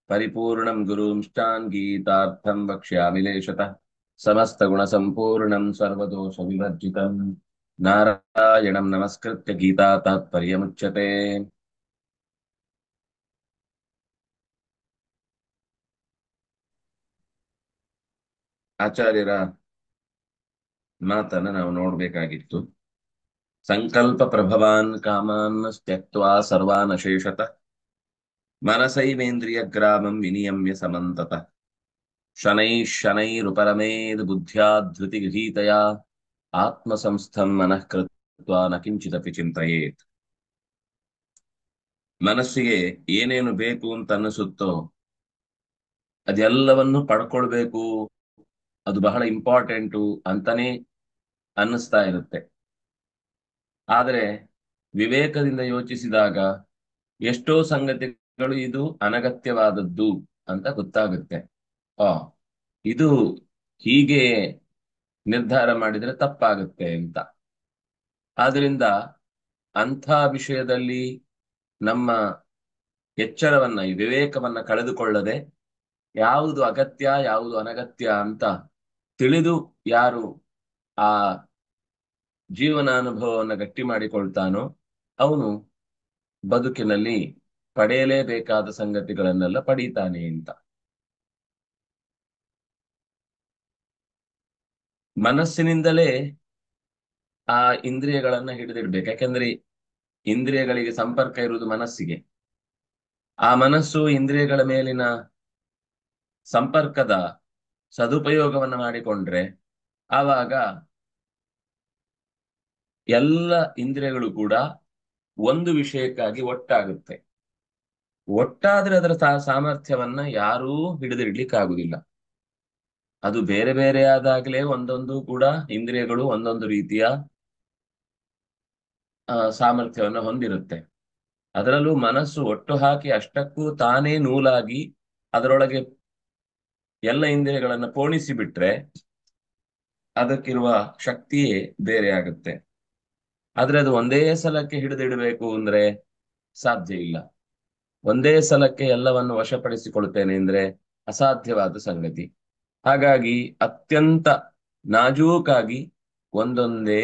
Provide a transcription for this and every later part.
परिपूर्णं गुरुंश्चान् गीतार्थं वक्ष्यामि लेशतः समस्तगुणसम्पूर्णं सर्वदोषविवर्जितं नारायणं नमस्कृत्य गीता तात्पर्यमुच्यते। ಆಚಾರ್ಯರ ಮಾತನ್ನ ನಾವು ನೋಡ್ಬೇಕಾಗಿತ್ತು. ಸಂಕಲ್ಪ ಪ್ರಭವಾನ್ ಕಾಮಾನ್ ತ್ಯಕ್ತ್ವಾ ಸರ್ವಾನ್ ಅಶೇಷತಃ ಮನಸೈವೇಂದ್ರಿಯ ಗ್ರಾಮಂ ವಿನಿಯಮ್ಯ ಸಮಂತತಃ ಶನೈಃ ಶನೈರುಪರಮೇದ್ ಬುದ್ಧ್ಯಾ ಧೃತಿಗೃಹೀತಯಾ ಆತ್ಮಸಂಸ್ಥಂ ಮನಃ ಕೃತ್ವಾ ನ ಕಿಂಚಿದಪಿ ಚಿಂತಯೇತ್. ಮನಸ್ಸಿಗೆ ಏನೇನು ಬೇಕು ಅಂತ ಅನಿಸುತ್ತೋ ಅದೆಲ್ಲವನ್ನು ಪಡ್ಕೊಳ್ಬೇಕು, ಅದು ಬಹಳ ಇಂಪಾರ್ಟೆಂಟು ಅಂತಾನೆ ಅನ್ನಿಸ್ತಾ ಇರುತ್ತೆ. ಆದರೆ ವಿವೇಕದಿಂದ ಯೋಚಿಸಿದಾಗ ಎಷ್ಟೋ ಸಂಗತಿಗಳು ಇದು ಅನಗತ್ಯವಾದದ್ದು ಅಂತ ಗೊತ್ತಾಗುತ್ತೆ. ಆ ಇದು ಹೀಗೆ ನಿರ್ಧಾರ ಮಾಡಿದ್ರೆ ತಪ್ಪಾಗುತ್ತೆ ಅಂತ. ಆದ್ರಿಂದ ಅಂಥ ವಿಷಯದಲ್ಲಿ ನಮ್ಮ ಎಚ್ಚರವನ್ನ, ಈ ವಿವೇಕವನ್ನ ಕಳೆದುಕೊಳ್ಳದೆ ಯಾವುದು ಅಗತ್ಯ ಯಾವುದು ಅನಗತ್ಯ ಅಂತ ತಿಳಿದು ಯಾರು ಆ ಜೀವನಾನುಭವವನ್ನು ಗಟ್ಟಿ ಮಾಡಿಕೊಳ್ತಾನೋ ಅವನು ಬದುಕಿನಲ್ಲಿ ಪಡೆಯಲೇಬೇಕಾದ ಸಂಗತಿಗಳನ್ನೆಲ್ಲ ಪಡೀತಾನೆ ಅಂತ. ಮನಸ್ಸಿನಿಂದಲೇ ಆ ಇಂದ್ರಿಯಗಳನ್ನ ಹಿಡಿದಿಡ್ಬೇಕು. ಯಾಕೆಂದ್ರೆ ಇಂದ್ರಿಯಗಳಿಗೆ ಸಂಪರ್ಕ ಇರುವುದು ಮನಸ್ಸಿಗೆ. ಆ ಮನಸ್ಸು ಇಂದ್ರಿಯಗಳ ಮೇಲಿನ ಸಂಪರ್ಕದ ಸದುಪಯೋಗವನ್ನ ಮಾಡಿಕೊಂಡ್ರೆ ಆವಾಗ ಎಲ್ಲ ಇಂದ್ರಿಯಗಳು ಕೂಡ ಒಂದು ವಿಷಯಕ್ಕಾಗಿ ಒಟ್ಟಾಗುತ್ತೆ. ಒಟ್ಟಾದ್ರೆ ಅದರ ಸಾಮರ್ಥ್ಯವನ್ನ ಯಾರೂ ಹಿಡಿದಿಡ್ಲಿಕ್ಕಾಗುದಿಲ್ಲ. ಅದು ಬೇರೆ ಬೇರೆ ಆದಾಗಲೇ ಒಂದೊಂದು ಕೂಡ ಇಂದ್ರಿಯಗಳು ಒಂದೊಂದು ರೀತಿಯ ಸಾಮರ್ಥ್ಯವನ್ನು ಹೊಂದಿರುತ್ತೆ. ಅದರಲ್ಲೂ ಮನಸ್ಸು ಒಟ್ಟು ಹಾಕಿ ಅಷ್ಟಕ್ಕೂ ತಾನೇ ನೂಲಾಗಿ ಅದರೊಳಗೆ ಎಲ್ಲ ಇಂದ್ರಿಯಗಳನ್ನ ಪೋಣಿಸಿ ಬಿಟ್ರೆ ಅದಕ್ಕಿರುವ ಶಕ್ತಿಯೇ ಬೇರೆ ಆಗುತ್ತೆ. ಆದ್ರೆ ಅದು ಒಂದೇ ಸಲಕ್ಕೆ ಹಿಡಿದಿಡಬೇಕು ಅಂದ್ರೆ ಸಾಧ್ಯ ಇಲ್ಲ. ಒಂದೇ ಸಲಕ್ಕೆ ಎಲ್ಲವನ್ನು ವಶಪಡಿಸಿಕೊಳ್ತೇನೆ ಅಂದ್ರೆ ಅಸಾಧ್ಯವಾದ ಸಂಗತಿ. ಹಾಗಾಗಿ ಅತ್ಯಂತ ನಾಜೂಕಾಗಿ ಒಂದೊಂದೇ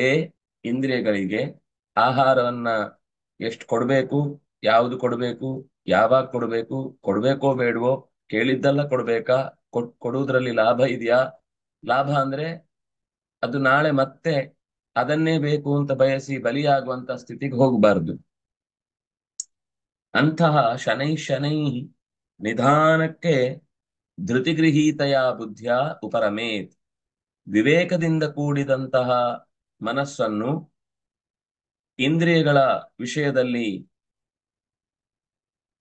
ಇಂದ್ರಿಯಗಳಿಗೆ ಆಹಾರವನ್ನ ಎಷ್ಟು ಕೊಡ್ಬೇಕು, ಯಾವುದು ಕೊಡ್ಬೇಕು, ಯಾವಾಗ ಕೊಡ್ಬೇಕು, ಕೊಡ್ಬೇಕೋ ಬೇಡವೋ, ಕೇಳಿದ್ದೆಲ್ಲ ಕೊಡ್ಬೇಕಾ, ಕೊಡುವುದರಲ್ಲಿ ಲಾಭ ಇದೆಯಾ, ಲಾಭ ಅಂದ್ರೆ ಅದು ನಾಳೆ ಮತ್ತೆ ಅದನ್ನೇ ಬೇಕು ಅಂತ ಬಯಸಿ ಬಲಿಯಾಗುವಂತ ಸ್ಥಿತಿಗೆ ಹೋಗಬಾರ್ದು. ಅಂತಹ ಶನೈ ಶನೈ ನಿಧಾನಕ್ಕೆ ಧೃತಿಗೃಹೀತೆಯ ಬುದ್ಧಿಯ ಉಪರಮೇತ್, ವಿವೇಕದಿಂದ ಕೂಡಿದಂತಹ ಮನಸ್ಸನ್ನು ಇಂದ್ರಿಯಗಳ ವಿಷಯದಲ್ಲಿ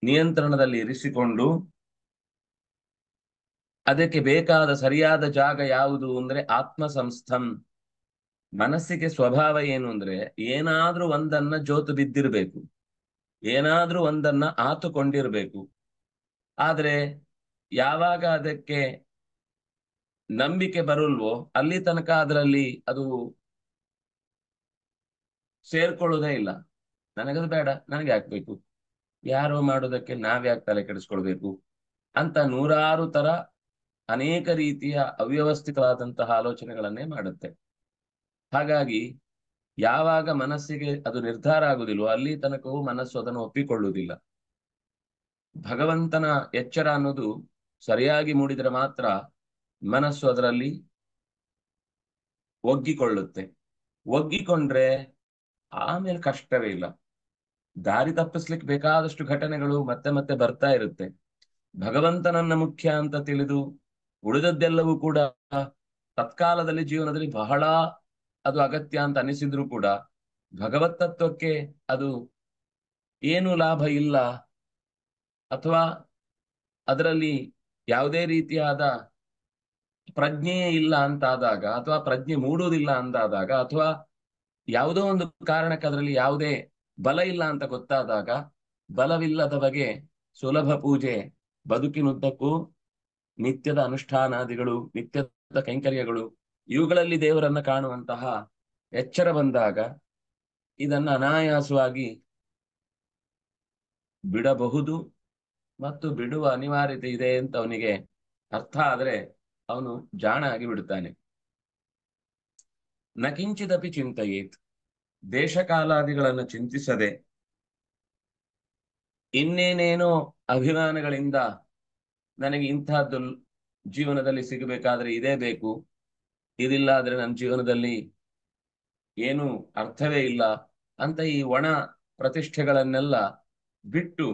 ನಿಯಂತ್ರಣದಲ್ಲಿ ಇರಿಸಿಕೊಂಡು ಅದಕ್ಕೆ ಬೇಕಾದ ಸರಿಯಾದ ಜಾಗ ಯಾವುದು ಅಂದ್ರೆ ಆತ್ಮ ಸಂಸ್ಥಂ. ಮನಸ್ಸಿಗೆ ಸ್ವಭಾವ ಏನು ಅಂದ್ರೆ ಏನಾದ್ರೂ ಒಂದನ್ನ ಜೋತು ಬಿದ್ದಿರ್ಬೇಕು, ಏನಾದ್ರೂ ಒಂದನ್ನ ಆತುಕೊಂಡಿರ್ಬೇಕು. ಆದ್ರೆ ಯಾವಾಗ ಅದಕ್ಕೆ ನಂಬಿಕೆ ಬರುಲ್ವೋ ಅಲ್ಲಿ ತನಕ ಅದರಲ್ಲಿ ಅದು ಸೇರ್ಕೊಳ್ಳೋದೇ ಇಲ್ಲ. ನನಗದು ಬೇಡ, ನನಗೆ ಹಾಕ್ಬೇಕು, ಯಾರೋ ಮಾಡೋದಕ್ಕೆ ನಾವ್ಯಾಕೆ ತಲೆ ಕೆಡಿಸ್ಕೊಳ್ಬೇಕು ಅಂತ ನೂರಾರು ತರ ಅನೇಕ ರೀತಿಯ ಅವ್ಯವಸ್ಥಿತವಾದಂತಹ ಆಲೋಚನೆಗಳನ್ನೇ ಮಾಡುತ್ತೆ. ಹಾಗಾಗಿ ಯಾವಾಗ ಮನಸ್ಸಿಗೆ ಅದು ನಿರ್ಧಾರ ಆಗುದಿಲ್ವೋ ಅಲ್ಲಿ ತನಕವೂ ಮನಸ್ಸು ಅದನ್ನು ಒಪ್ಪಿಕೊಳ್ಳುವುದಿಲ್ಲ. ಭಗವಂತನ ಎಚ್ಚರ ಅನ್ನೋದು ಸರಿಯಾಗಿ ಮೂಡಿದರೆ ಮಾತ್ರ ಮನಸ್ಸು ಅದರಲ್ಲಿ ಒಗ್ಗಿಕೊಳ್ಳುತ್ತೆ. ಒಗ್ಗಿಕೊಂಡ್ರೆ ಆಮೇಲೆ ಕಷ್ಟವೇ ಇಲ್ಲ. ದಾರಿ ತಪ್ಪಿಸ್ಲಿಕ್ಕೆ ಬೇಕಾದಷ್ಟು ಘಟನೆಗಳು ಮತ್ತೆ ಮತ್ತೆ ಬರ್ತಾ ಇರುತ್ತೆ. ಭಗವಂತನನ್ನ ಮುಖ್ಯ ಅಂತ ತಿಳಿದು ಉಳಿದದ್ದೆಲ್ಲವೂ ಕೂಡ ತತ್ಕಾಲದಲ್ಲಿ ಜೀವನದಲ್ಲಿ ಬಹಳ ಅದು ಅಗತ್ಯ ಅಂತ ಅನಿಸಿದ್ರು ಕೂಡ ಭಗವತ್ ತತ್ವಕ್ಕೆ ಅದು ಏನು ಲಾಭ ಇಲ್ಲ, ಅಥವಾ ಅದರಲ್ಲಿ ಯಾವುದೇ ರೀತಿಯಾದ ಪ್ರಜ್ಞೆಯೇ ಇಲ್ಲ ಅಂತಾದಾಗ, ಅಥವಾ ಪ್ರಜ್ಞೆ ಮೂಡುವುದಿಲ್ಲ ಅಂತಾದಾಗ, ಅಥವಾ ಯಾವುದೋ ಒಂದು ಕಾರಣಕ್ಕೆ ಅದರಲ್ಲಿ ಯಾವುದೇ ಬಲ ಇಲ್ಲ ಅಂತ ಗೊತ್ತಾದಾಗ, ಬಲವಿಲ್ಲದ ಬಗೆ ಸುಲಭ ಪೂಜೆ ಬದುಕಿನುದ್ದಕ್ಕೂ ನಿತ್ಯದ ಅನುಷ್ಠಾನಾದಿಗಳು, ನಿತ್ಯದ ಕೈಂಕರ್ಯಗಳು, ಇವುಗಳಲ್ಲಿ ದೇವರನ್ನ ಕಾಣುವಂತಹ ಎಚ್ಚರ ಬಂದಾಗ ಇದನ್ನ ಅನಾಯಾಸವಾಗಿ ಬಿಡಬಹುದು ಮತ್ತು ಬಿಡುವ ಅನಿವಾರ್ಯತೆ ಇದೆ ಅಂತ ಅವನಿಗೆ ಅರ್ಥ ಆದ್ರೆ ಅವನು ಜಾಣ ಆಗಿ ಬಿಡುತ್ತಾನೆ. ನಕಿಂಚಿದಪಿ ಚಿಂತೆಯೇತ್, ದೇಶಕಾಲಾದಿಗಳನ್ನು ಚಿಂತಿಸದೆ ಇನ್ನೇನೇನೋ ಅಭಿಮಾನಗಳಿಂದ ನನಗೆ ಇಂತಹದ್ದು ಜೀವನದಲ್ಲಿ ಸಿಗಬೇಕಾದ್ರೆ ಇದೇ ಬೇಕು, ಇದಿಲ್ಲ ಆದ್ರೆ ನನ್ನ ಜೀವನದಲ್ಲಿ ಏನು ಅರ್ಥವೇ ಇಲ್ಲ ಅಂತ ಈ ಒಣ ಪ್ರತಿಷ್ಠೆಗಳನ್ನೆಲ್ಲ ಬಿಟ್ಟು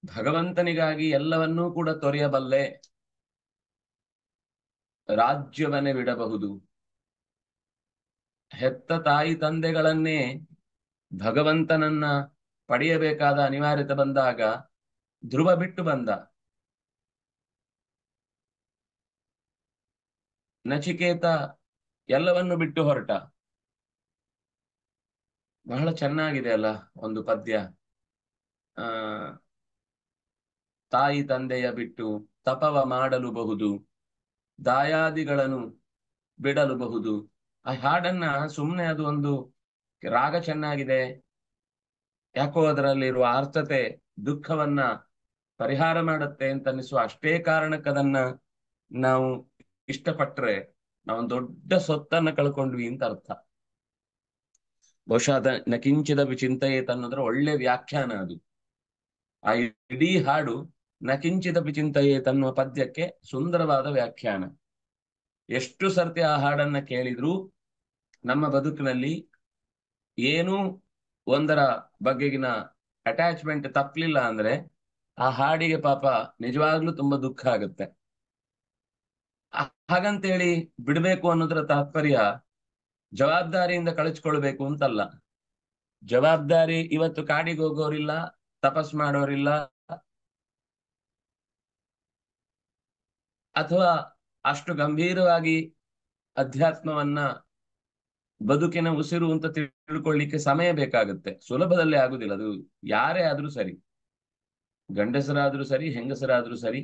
ಭಗವಂತನಿಗಾಗಿ ಎಲ್ಲವನ್ನೂ ಕೂಡ ತೊರೆಯಬಲ್ಲೆ, ರಾಜ್ಯವನ್ನೇ ಬಿಡಬಹುದು, ಹೆತ್ತ ತಾಯಿ ತಂದೆಗಳನ್ನೇ ಭಗವಂತನನ್ನ ಪಡೆಯಬೇಕಾದ ಅನಿವಾರ್ಯತೆ ಬಂದಾಗ ಧ್ರುವ ಬಿಟ್ಟು ಬಂದ. ನಚಿಕೇತ ಎಲ್ಲವನ್ನು ಬಿಟ್ಟು ಹೊರಟ. ಬಹಳ ಚೆನ್ನಾಗಿದೆ ಅಲ್ಲ ಒಂದು ಪದ್ಯ. ಆ ತಾಯಿ ತಂದೆಯ ಬಿಟ್ಟು ತಪವ ಮಾಡಲು ಬಹುದು, ದಾಯಾದಿಗಳನ್ನು ಬಿಡಲು ಬಹುದು. ಆ ಹಾಡನ್ನ ಸುಮ್ಮನೆ ಅದು ಒಂದು ರಾಗ ಚೆನ್ನಾಗಿದೆ, ಯಾಕೋ ಅದರಲ್ಲಿರುವ ಆರ್ಥತೆ ದುಃಖವನ್ನ ಪರಿಹಾರ ಮಾಡುತ್ತೆ ಅಂತ ಅನಿಸುವ ಅಷ್ಟೇ ಕಾರಣಕ್ಕೆ ಅದನ್ನ ನಾವು ಇಷ್ಟಪಟ್ರೆ ನಾವು ದೊಡ್ಡ ಸೊತ್ತನ್ನ ಕಳ್ಕೊಂಡ್ವಿ ಅಂತ ಅರ್ಥ. ಬಹುಶಃ ಅದ ನಕಿಂಚಿದ ಚಿಂತೆಯೇತ್ ಅನ್ನೋದ್ರ ಒಳ್ಳೆ ವ್ಯಾಖ್ಯಾನ ಅದು. ಆ ಇಡೀ ಹಾಡು ನಕಿಂಚಿದ ಚಿಂತೆಯೇತ್ ಅನ್ನುವ ಪದ್ಯಕ್ಕೆ ಸುಂದರವಾದ ವ್ಯಾಖ್ಯಾನ. ಎಷ್ಟು ಸರ್ತಿ ಆ ಹಾಡನ್ನ ಕೇಳಿದ್ರೂ ನಮ್ಮ ಬದುಕಿನಲ್ಲಿ ಏನೂ ಒಂದರ ಬಗೆಗಿನ ಅಟ್ಯಾಚ್ಮೆಂಟ್ ತಪ್ಪಲಿಲ್ಲ ಅಂದ್ರೆ ಆ ಹಾಡಿಗೆ ಪಾಪ ನಿಜವಾಗ್ಲೂ ತುಂಬಾ ದುಃಖ ಆಗುತ್ತೆ. ಹಾಗಂತೇಳಿ ಬಿಡ್ಬೇಕು ಅನ್ನೋದ್ರ ತಾತ್ಪರ್ಯ ಜವಾಬ್ದಾರಿಯಿಂದ ಕಳಿಸ್ಕೊಳ್ಬೇಕು ಅಂತಲ್ಲ. ಜವಾಬ್ದಾರಿ ಇವತ್ತು ಕಾಡಿಗೆ ಹೋಗೋರಿಲ್ಲ, ತಪಸ್ ಮಾಡೋರಿಲ್ಲ, ಅಥವಾ ಅಷ್ಟು ಗಂಭೀರವಾಗಿ ಅಧ್ಯಾತ್ಮವನ್ನ ಬದುಕಿನ ಉಸಿರು ಅಂತ ತಿಳ್ಕೊಳ್ಳಿಕ್ಕೆ ಸಮಯ ಬೇಕಾಗುತ್ತೆ. ಸುಲಭದಲ್ಲಿ ಆಗುದಿಲ್ಲ. ಅದು ಯಾರೇ ಆದ್ರೂ ಸರಿ, ಗಂಡಸರಾದ್ರೂ ಸರಿ, ಹೆಂಗಸರಾದ್ರೂ ಸರಿ,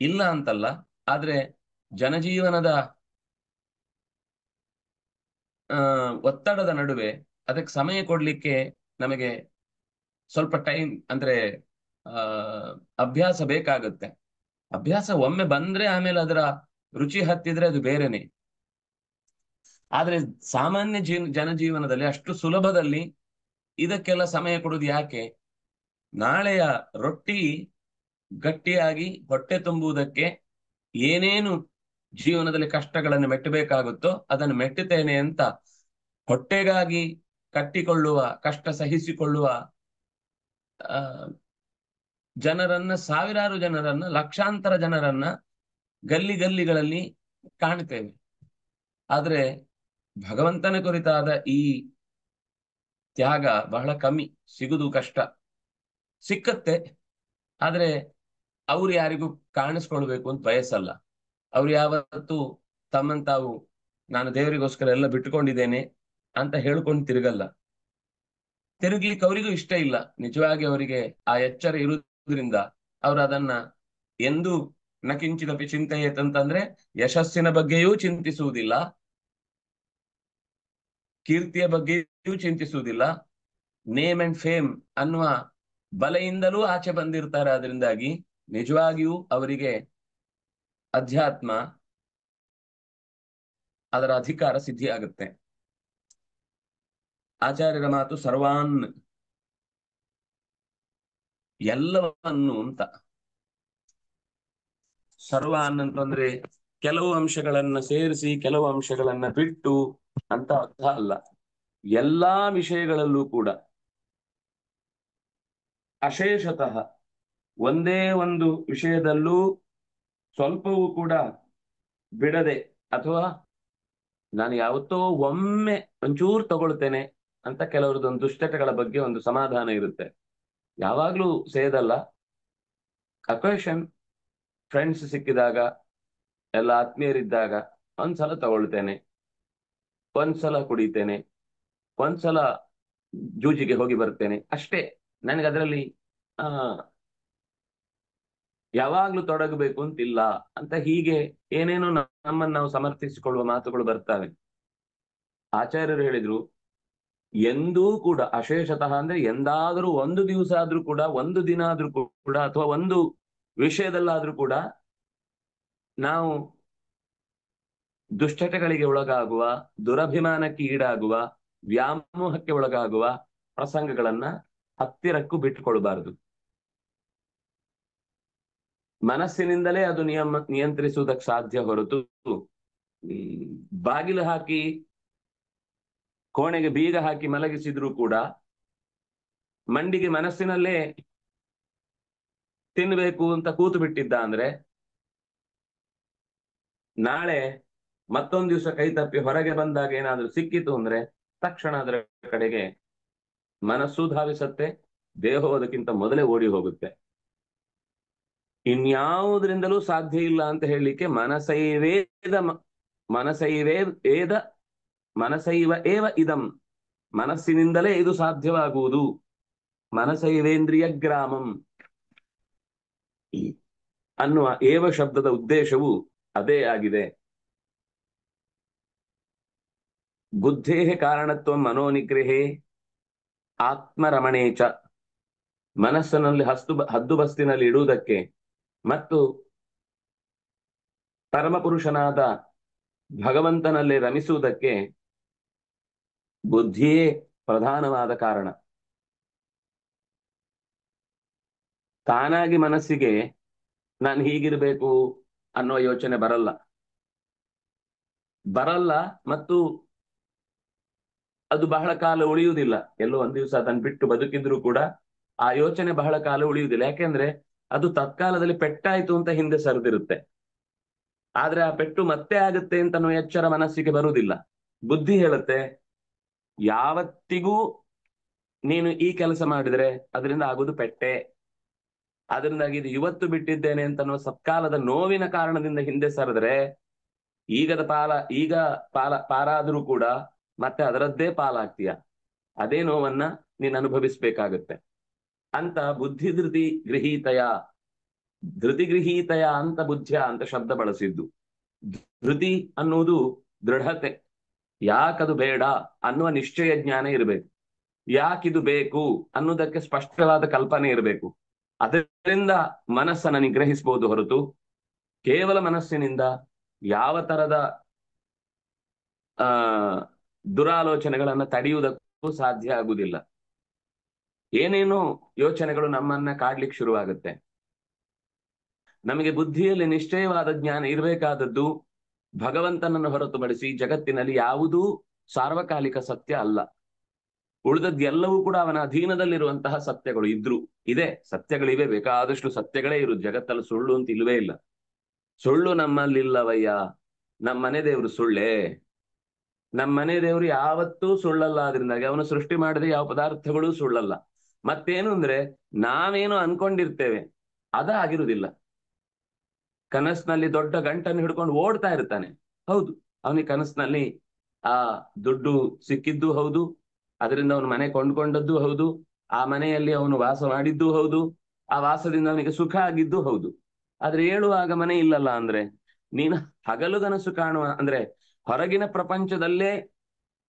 ಇಲ್ಲ ಅಂತಲ್ಲ. ಆದ್ರೆ ಜನಜೀವನದ ಒತ್ತಡದ ನಡುವೆ ಅದಕ್ಕೆ ಸಮಯ ಕೊಡ್ಲಿಕ್ಕೆ ನಮಗೆ ಸ್ವಲ್ಪ ಟೈಮ್ ಅಂದ್ರೆ ಅಭ್ಯಾಸ ಬೇಕಾಗುತ್ತೆ. ಅಭ್ಯಾಸ ಒಮ್ಮೆ ಬಂದ್ರೆ ಆಮೇಲೆ ಅದರ ರುಚಿ ಹತ್ತಿದ್ರೆ ಅದು ಬೇರೆನೆ. ಆದ್ರೆ ಸಾಮಾನ್ಯ ಜನಜೀವನದಲ್ಲಿ ಅಷ್ಟು ಸುಲಭದಲ್ಲಿ ಇದಕ್ಕೆಲ್ಲ ಸಮಯ ಕೊಡುವುದು ಯಾಕೆ? ನಾಳೆಯ ರೊಟ್ಟಿ ಗಟ್ಟಿಯಾಗಿ ಹೊಟ್ಟೆ ತುಂಬುವುದಕ್ಕೆ ಏನೇನು ಜೀವನದಲ್ಲಿ ಕಷ್ಟಗಳನ್ನು ಮೆಟ್ಟಬೇಕಾಗುತ್ತೋ ಅದನ್ನು ಮೆಟ್ಟುತ್ತೇನೆ ಅಂತ ಹೊಟ್ಟೆಗಾಗಿ ಕಟ್ಟಿಕೊಳ್ಳುವ, ಕಷ್ಟ ಸಹಿಸಿಕೊಳ್ಳುವ ಜನರನ್ನ, ಸಾವಿರಾರು ಜನರನ್ನ, ಲಕ್ಷಾಂತರ ಜನರನ್ನ ಗಲ್ಲಿ ಗಲ್ಲಿಗಳಲ್ಲಿ ಕಾಣ್ತೇವೆ. ಆದ್ರೆ ಭಗವಂತನ ಕುರಿತಾದ ಈ ತ್ಯಾಗ ಬಹಳ ಕಮ್ಮಿ, ಸಿಗುದು ಕಷ್ಟ. ಸಿಕ್ಕತ್ತೆ, ಆದ್ರೆ ಅವ್ರು ಯಾರಿಗೂ ಕಾಣಿಸ್ಕೊಳ್ಬೇಕು ಅಂತ ಬಯಸಲ್ಲ. ಅವ್ರು ಯಾವತ್ತೂ ತಮ್ಮನ್ ತಾವು ನಾನು ದೇವರಿಗೋಸ್ಕರ ಎಲ್ಲ ಬಿಟ್ಟುಕೊಂಡಿದ್ದೇನೆ ಅಂತ ಹೇಳ್ಕೊಂಡು ತಿರುಗಲ್ಲ. ತಿರುಗ್ಲಿಕ್ಕೆ ಅವರಿಗೂ ಇಷ್ಟ ಇಲ್ಲ. ನಿಜವಾಗಿ ಅವರಿಗೆ ಆ ಎಚ್ಚರ ಇರುವುದರಿಂದ ಅವರು ಅದನ್ನ ಎಂದೂ ನಕಿಂಚಿದಪಿ ಚಿಂತೆಯೇತ್ ಅಂತಂದ್ರೆ ಯಶಸ್ಸಿನ ಬಗ್ಗೆಯೂ ಚಿಂತಿಸುವುದಿಲ್ಲ, ಕೀರ್ತಿಯ ಬಗ್ಗೆಯೂ ಚಿಂತಿಸುವುದಿಲ್ಲ, ನೇಮ್ ಅಂಡ್ ಫೇಮ್ ಅನ್ನುವ ಬಲೆಯಿಂದಲೂ ಆಚೆ ಬಂದಿರ್ತಾರೆ. ಅದರಿಂದಾಗಿ ನಿಜವಾಗಿಯೂ ಅವರಿಗೆ ಅಧ್ಯಾತ್ಮ ಅದರ ಅಧಿಕಾರ ಸಿದ್ಧಿಯಾಗುತ್ತೆ. ಆಚಾರ್ಯರ ಮಾತು ಸರ್ವಾನ್, ಎಲ್ಲವನ್ನು ಅಂತ. ಸರ್ವಾನ್ ಅಂತಂದ್ರೆ ಕೆಲವು ಅಂಶಗಳನ್ನ ಸೇರಿಸಿ ಕೆಲವು ಅಂಶಗಳನ್ನ ಬಿಟ್ಟು ಅಂತ ಅರ್ಥ ಅಲ್ಲ. ಎಲ್ಲಾ ವಿಷಯಗಳಲ್ಲೂ ಕೂಡ ಅಶೇಷತಃ ಒಂದೇ ಒಂದು ವಿಷಯದಲ್ಲೂ ಸ್ವಲ್ಪವೂ ಕೂಡ ಬಿಡದೆ, ಅಥವಾ ನಾನು ಯಾವತ್ತೋ ಒಮ್ಮೆ ಒಂಚೂರು ತಗೊಳ್ತೇನೆ ಅಂತ ಕೆಲವರದೊಂದು ದುಶ್ಚಟಗಳ ಬಗ್ಗೆ ಒಂದು ಸಮಾಧಾನ ಇರುತ್ತೆ. ಯಾವಾಗ್ಲೂ ಸೇದಲ್ಲ, ಅಕೇಶನ್ ಫ್ರೆಂಡ್ಸ್ ಸಿಕ್ಕಿದಾಗ, ಎಲ್ಲ ಆತ್ಮೀಯರಿದ್ದಾಗ ಒಂದ್ಸಲ ತಗೊಳ್ತೇನೆ, ಒಂದ್ಸಲ ಕುಡಿತೇನೆ, ಒಂದ್ಸಲ ಜೂಜಿಗೆ ಹೋಗಿ ಬರ್ತೇನೆ ಅಷ್ಟೇ. ನನಗೆ ಅದರಲ್ಲಿ ಯಾವಾಗ್ಲೂ ತೊಡಗಬೇಕು ಅಂತಿಲ್ಲ ಅಂತ ಹೀಗೆ ಏನೇನೋ ನಮ್ಮನ್ನು ನಾವು ಸಮರ್ಥಿಸಿಕೊಳ್ಳುವ ಮಾತುಗಳು ಬರ್ತವೆ. ಆಚಾರ್ಯರು ಹೇಳಿದ್ರು, ಎಂದೂ ಕೂಡ ಅಶೇಷತಃ ಅಂದ್ರೆ ಎಂದಾದ್ರೂ ಒಂದು ದಿವಸ ಆದ್ರೂ ಕೂಡ, ಒಂದು ದಿನ ಆದ್ರೂ ಕೂಡ, ಅಥವಾ ಒಂದು ವಿಷಯದಲ್ಲಾದ್ರೂ ಕೂಡ ನಾವು ದುಶ್ಚಟಗಳಿಗೆ ಒಳಗಾಗುವ, ದುರಭಿಮಾನಕ್ಕೆ ಈಡಾಗುವ, ವ್ಯಾಮೋಹಕ್ಕೆ ಒಳಗಾಗುವ ಪ್ರಸಂಗಗಳನ್ನ ಹತ್ತಿರಕ್ಕೂ ಬಿಟ್ಟುಕೊಳ್ಬಾರದು. ಮನಸ್ಸಿನಿಂದಲೇ ಅದು ನಿಯಂತ್ರಿಸುವುದಕ್ಕೆ ಸಾಧ್ಯ ಹೊರತು ಬಾಗಿಲು ಹಾಕಿ ಕೋಣೆಗೆ ಬೀಗ ಹಾಕಿ ಮಲಗಿಸಿದ್ರು ಕೂಡ ಮಂಡಿಗೆ ಮನಸ್ಸಿನಲ್ಲೇ ತಿನ್ಬೇಕು ಅಂತ ಕೂತು ಬಿಟ್ಟಿದ್ದ ಅಂದ್ರೆ ನಾಳೆ ಮತ್ತೊಂದು ದಿವಸ ಕೈ ತಪ್ಪಿ ಹೊರಗೆ ಬಂದಾಗ ಏನಾದ್ರೂ ಸಿಕ್ಕಿತು ಅಂದ್ರೆ ತಕ್ಷಣ ಅದರ ಕಡೆಗೆ ಮನಸ್ಸು ಧಾವಿಸತ್ತೆ, ದೇಹವು ಅದಕ್ಕಿಂತ ಮೊದಲೇ ಓಡಿ ಹೋಗುತ್ತೆ. ಇನ್ಯಾವುದರಿಂದಲೂ ಸಾಧ್ಯ ಇಲ್ಲ ಅಂತ ಹೇಳಲಿಕ್ಕೆ ಮನಸೈವೇ ವೇದ ಮನಸೈವ ಏವ ಇದಂ, ಮನಸ್ಸಿನಿಂದಲೇ ಇದು ಸಾಧ್ಯವಾಗುವುದು. ಮನಸೈವೇಂದ್ರಿಯ ಗ್ರಾಮಂ ಅನ್ನುವ ಏವ ಶಬ್ದದ ಉದ್ದೇಶವು ಅದೇ ಆಗಿದೆ. ಬುದ್ಧೇ ಕಾರಣತ್ವ ಮನೋನಿಗ್ರಹೇ ಆತ್ಮರಮಣೇಚ, ಮನಸ್ಸಿನಲ್ಲಿ ಹದ್ದುಬಸ್ತಿನಲ್ಲಿ ಇಡುವುದಕ್ಕೆ ಮತ್ತು ಪರಮಪುರುಷನಾದ ಭಗವಂತನಲ್ಲಿ ರಮಿಸುವುದಕ್ಕೆ ಬುದ್ಧಿಯೇ ಪ್ರಧಾನವಾದ ಕಾರಣ. ತಾನಾಗಿ ಮನಸ್ಸಿಗೆ ನಾನು ಹೀಗಿರ್ಬೇಕು ಅನ್ನೋ ಯೋಚನೆ ಬರಲ್ಲ ಮತ್ತು ಅದು ಬಹಳ ಕಾಲ ಉಳಿಯುವುದಿಲ್ಲ. ಎಲ್ಲೋ ಒಂದ್ ದಿವಸ ಅದನ್ನು ಬಿಟ್ಟು ಬದುಕಿದ್ರು ಕೂಡ ಆ ಯೋಚನೆ ಬಹಳ ಕಾಲ ಉಳಿಯುವುದಿಲ್ಲ. ಯಾಕೆಂದ್ರೆ ಅದು ತತ್ಕಾಲದಲ್ಲಿ ಪೆಟ್ಟಾಯ್ತು ಅಂತ ಹಿಂದೆ ಸರಿದಿರುತ್ತೆ. ಆದ್ರೆ ಆ ಪೆಟ್ಟು ಮತ್ತೆ ಆಗುತ್ತೆ ಅಂತ ಎಚ್ಚರ ಮನಸ್ಸಿಗೆ ಬರುವುದಿಲ್ಲ. ಬುದ್ಧಿ ಹೇಳುತ್ತೆ, ಯಾವತ್ತಿಗೂ ನೀನು ಈ ಕೆಲಸ ಮಾಡಿದ್ರೆ ಅದರಿಂದ ಆಗುದು ಪೆಟ್ಟೆ, ಅದರಿಂದಾಗಿ ಇದು ಇವತ್ತು ಬಿಟ್ಟಿದ್ದೇನೆ ಅಂತ ಸತ್ಕಾಲದ ನೋವಿನ ಕಾರಣದಿಂದ ಹಿಂದೆ ಸರಿದ್ರೆ ಈಗ ಪಾರಾದ್ರೂ ಕೂಡ ಮತ್ತೆ ಅದರದ್ದೇ ಪಾಲಾಗ್ತೀಯ. ಅದೇ ನೋವನ್ನ ನೀನು ಅನುಭವಿಸ್ಬೇಕಾಗತ್ತೆ ಅಂತ ಬುದ್ಧಿ ಧೃತಿ ಗೃಹೀತಯ ಅಂತ ಬುದ್ಧಿಯ ಅಂತ ಶಬ್ದ ಬಳಸಿದ್ದು. ಧೃತಿ ಅನ್ನುವುದು ದೃಢತೆ, ಯಾಕದು ಬೇಡ ಅನ್ನುವ ನಿಶ್ಚಯ ಜ್ಞಾನ ಇರಬೇಕು, ಯಾಕಿದು ಬೇಕು ಅನ್ನೋದಕ್ಕೆ ಸ್ಪಷ್ಟವಾದ ಕಲ್ಪನೆ ಇರಬೇಕು. ಅದರಿಂದ ಮನಸ್ಸನ್ನು ನಿಗ್ರಹಿಸಬಹುದು ಹೊರತು ಕೇವಲ ಮನಸ್ಸಿನಿಂದ ಯಾವ ತರದ ದುರಾಲೋಚನೆಗಳನ್ನ ತಡೆಯುವುದಕ್ಕೂ ಸಾಧ್ಯ ಆಗುವುದಿಲ್ಲ. ಏನೇನೋ ಯೋಚನೆಗಳು ನಮ್ಮನ್ನ ಕಾಡ್ಲಿಕ್ಕೆ ಶುರುವಾಗುತ್ತೆ. ನಮಗೆ ಬುದ್ಧಿಯಲ್ಲಿ ನಿಶ್ಚಯವಾದ ಜ್ಞಾನ ಇರಬೇಕಾದದ್ದು ಭಗವಂತನನ್ನು ಹೊರತುಪಡಿಸಿ ಜಗತ್ತಿನಲ್ಲಿ ಯಾವುದೂ ಸಾರ್ವಕಾಲಿಕ ಸತ್ಯ ಅಲ್ಲ. ಉಳಿದದ್ದೆಲ್ಲವೂ ಕೂಡ ಅವನ ಅಧೀನದಲ್ಲಿರುವಂತಹ ಸತ್ಯಗಳು ಇದೆ, ಸತ್ಯಗಳಿವೆ, ಬೇಕಾದಷ್ಟು ಸತ್ಯಗಳೇ ಇರುವುದು ಜಗತ್ತಲ್ಲಿ. ಸುಳ್ಳು ಅಂತ ಇಲ್ವೇ ಇಲ್ಲ. ಸುಳ್ಳು ನಮ್ಮಲ್ಲಿಲ್ಲವಯ್ಯ. ನಮ್ಮ ಮನೆ ದೇವರು ಸುಳ್ಳೇ? ನಮ್ಮ ಮನೆ ದೇವರು ಯಾವತ್ತೂ ಸುಳ್ಳಲ್ಲ. ಆದ್ರಿಂದಾಗಿ ಅವನು ಸೃಷ್ಟಿ ಮಾಡಿದ್ರೆ ಯಾವ ಪದಾರ್ಥಗಳು ಸುಳ್ಳಲ್ಲ. ಮತ್ತೇನು ಅಂದ್ರೆ ನಾವೇನು ಅನ್ಕೊಂಡಿರ್ತೇವೆ ಆಗಿರುವುದಿಲ್ಲ. ಕನಸಿನಲ್ಲಿ ದೊಡ್ಡ ಗಂಟನ್ನು ಹಿಡ್ಕೊಂಡು ಓಡ್ತಾ ಇರ್ತಾನೆ, ಹೌದು, ಅವನಿಗೆ ಕನಸಿನಲ್ಲಿ ಆ ದುಡ್ಡು ಸಿಕ್ಕಿದ್ದು ಹೌದು, ಅದರಿಂದ ಅವನು ಮನೆ ಕೊಂಡ್ಕೊಂಡದ್ದು ಹೌದು, ಆ ಮನೆಯಲ್ಲಿ ಅವನು ವಾಸ ಮಾಡಿದ್ದು ಹೌದು, ಆ ವಾಸದಿಂದ ಅವನಿಗೆ ಸುಖ ಆಗಿದ್ದು ಹೌದು. ಆದ್ರೆ ಹೇಳುವಾಗ ಮನೆ ಇಲ್ಲಲ್ಲ ಅಂದ್ರೆ ನೀನು ಹಗಲುಗನಸು ಕಾಣುವ ಅಂದ್ರೆ ಹೊರಗಿನ ಪ್ರಪಂಚದಲ್ಲೇ,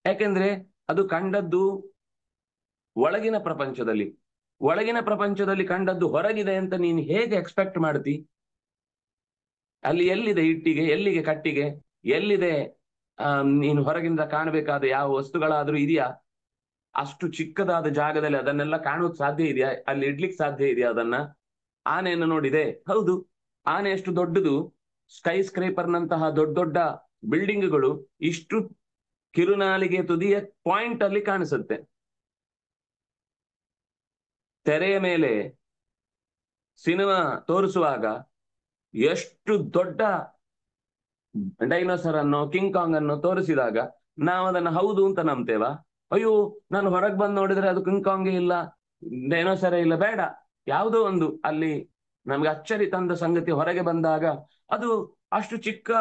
ಯಾಕೆಂದ್ರೆ ಅದು ಕಂಡದ್ದು ಒಳಗಿನ ಪ್ರಪಂಚದಲ್ಲಿ ಕಂಡದ್ದು ಹೊರಗಿದೆ ಅಂತ ನೀನು ಹೇಗೆ ಎಕ್ಸ್ಪೆಕ್ಟ್ ಮಾಡ್ತಿ? ಅಲ್ಲಿ ಎಲ್ಲಿದೆ ಇಟ್ಟಿಗೆ, ಎಲ್ಲಿಗೆ ಕಟ್ಟಿಗೆ, ಎಲ್ಲಿದೆ ನೀನು ಹೊರಗಿಂದ ಕಾಣಬೇಕಾದ ಯಾವ ವಸ್ತುಗಳಾದ್ರೂ ಇದೆಯಾ? ಅಷ್ಟು ಚಿಕ್ಕದಾದ ಜಾಗದಲ್ಲಿ ಅದನ್ನೆಲ್ಲ ಕಾಣೋಕ್ ಸಾಧ್ಯ ಇದೆಯಾ? ಅಲ್ಲಿ ಇಡ್ಲಿಕ್ಕೆ ಸಾಧ್ಯ ಇದೆಯಾ ಅದನ್ನ? ಆನೆಯನ್ನು ನೋಡಿದೆ, ಹೌದು, ಆನೆ ಎಷ್ಟು ದೊಡ್ಡದು, ಸ್ಕೈ ಸ್ಕ್ರೇಪರ್ ನಂತಹ ದೊಡ್ಡ ದೊಡ್ಡ ಬಿಲ್ಡಿಂಗ್ಗಳು ಇಷ್ಟು ಕಿರುನಾಲಿಗೆ ತುದಿಯ ಪಾಯಿಂಟ್ ಅಲ್ಲಿ ಕಾಣಿಸುತ್ತೆ. ತೆರೆಯ ಮೇಲೆ ಸಿನಿಮಾ ತೋರಿಸುವಾಗ ಎಷ್ಟು ದೊಡ್ಡ ಡೈನೋಸರ್ ಅನ್ನು, ಕಿಂಗ್ ಕಾಂಗ್ ಅನ್ನು ತೋರಿಸಿದಾಗ ನಾವು ಅದನ್ನ ಹೌದು ಅಂತ ನಂಬ್ತೇವಾ? ಅಯ್ಯೋ, ನಾನು ಹೊರಗೆ ಬಂದು ನೋಡಿದ್ರೆ ಅದು ಕಿಂಗ್ ಕಾಂಗೇ ಇಲ್ಲ, ಡೈನೋಸರೇ ಇಲ್ಲ, ಬೇಡ, ಯಾವುದೋ ಒಂದು ಅಲ್ಲಿ ನಮ್ಗೆ ಅಚ್ಚರಿ ತಂದ ಸಂಗತಿ ಹೊರಗೆ ಬಂದಾಗ ಅದು ಅಷ್ಟು ಚಿಕ್ಕ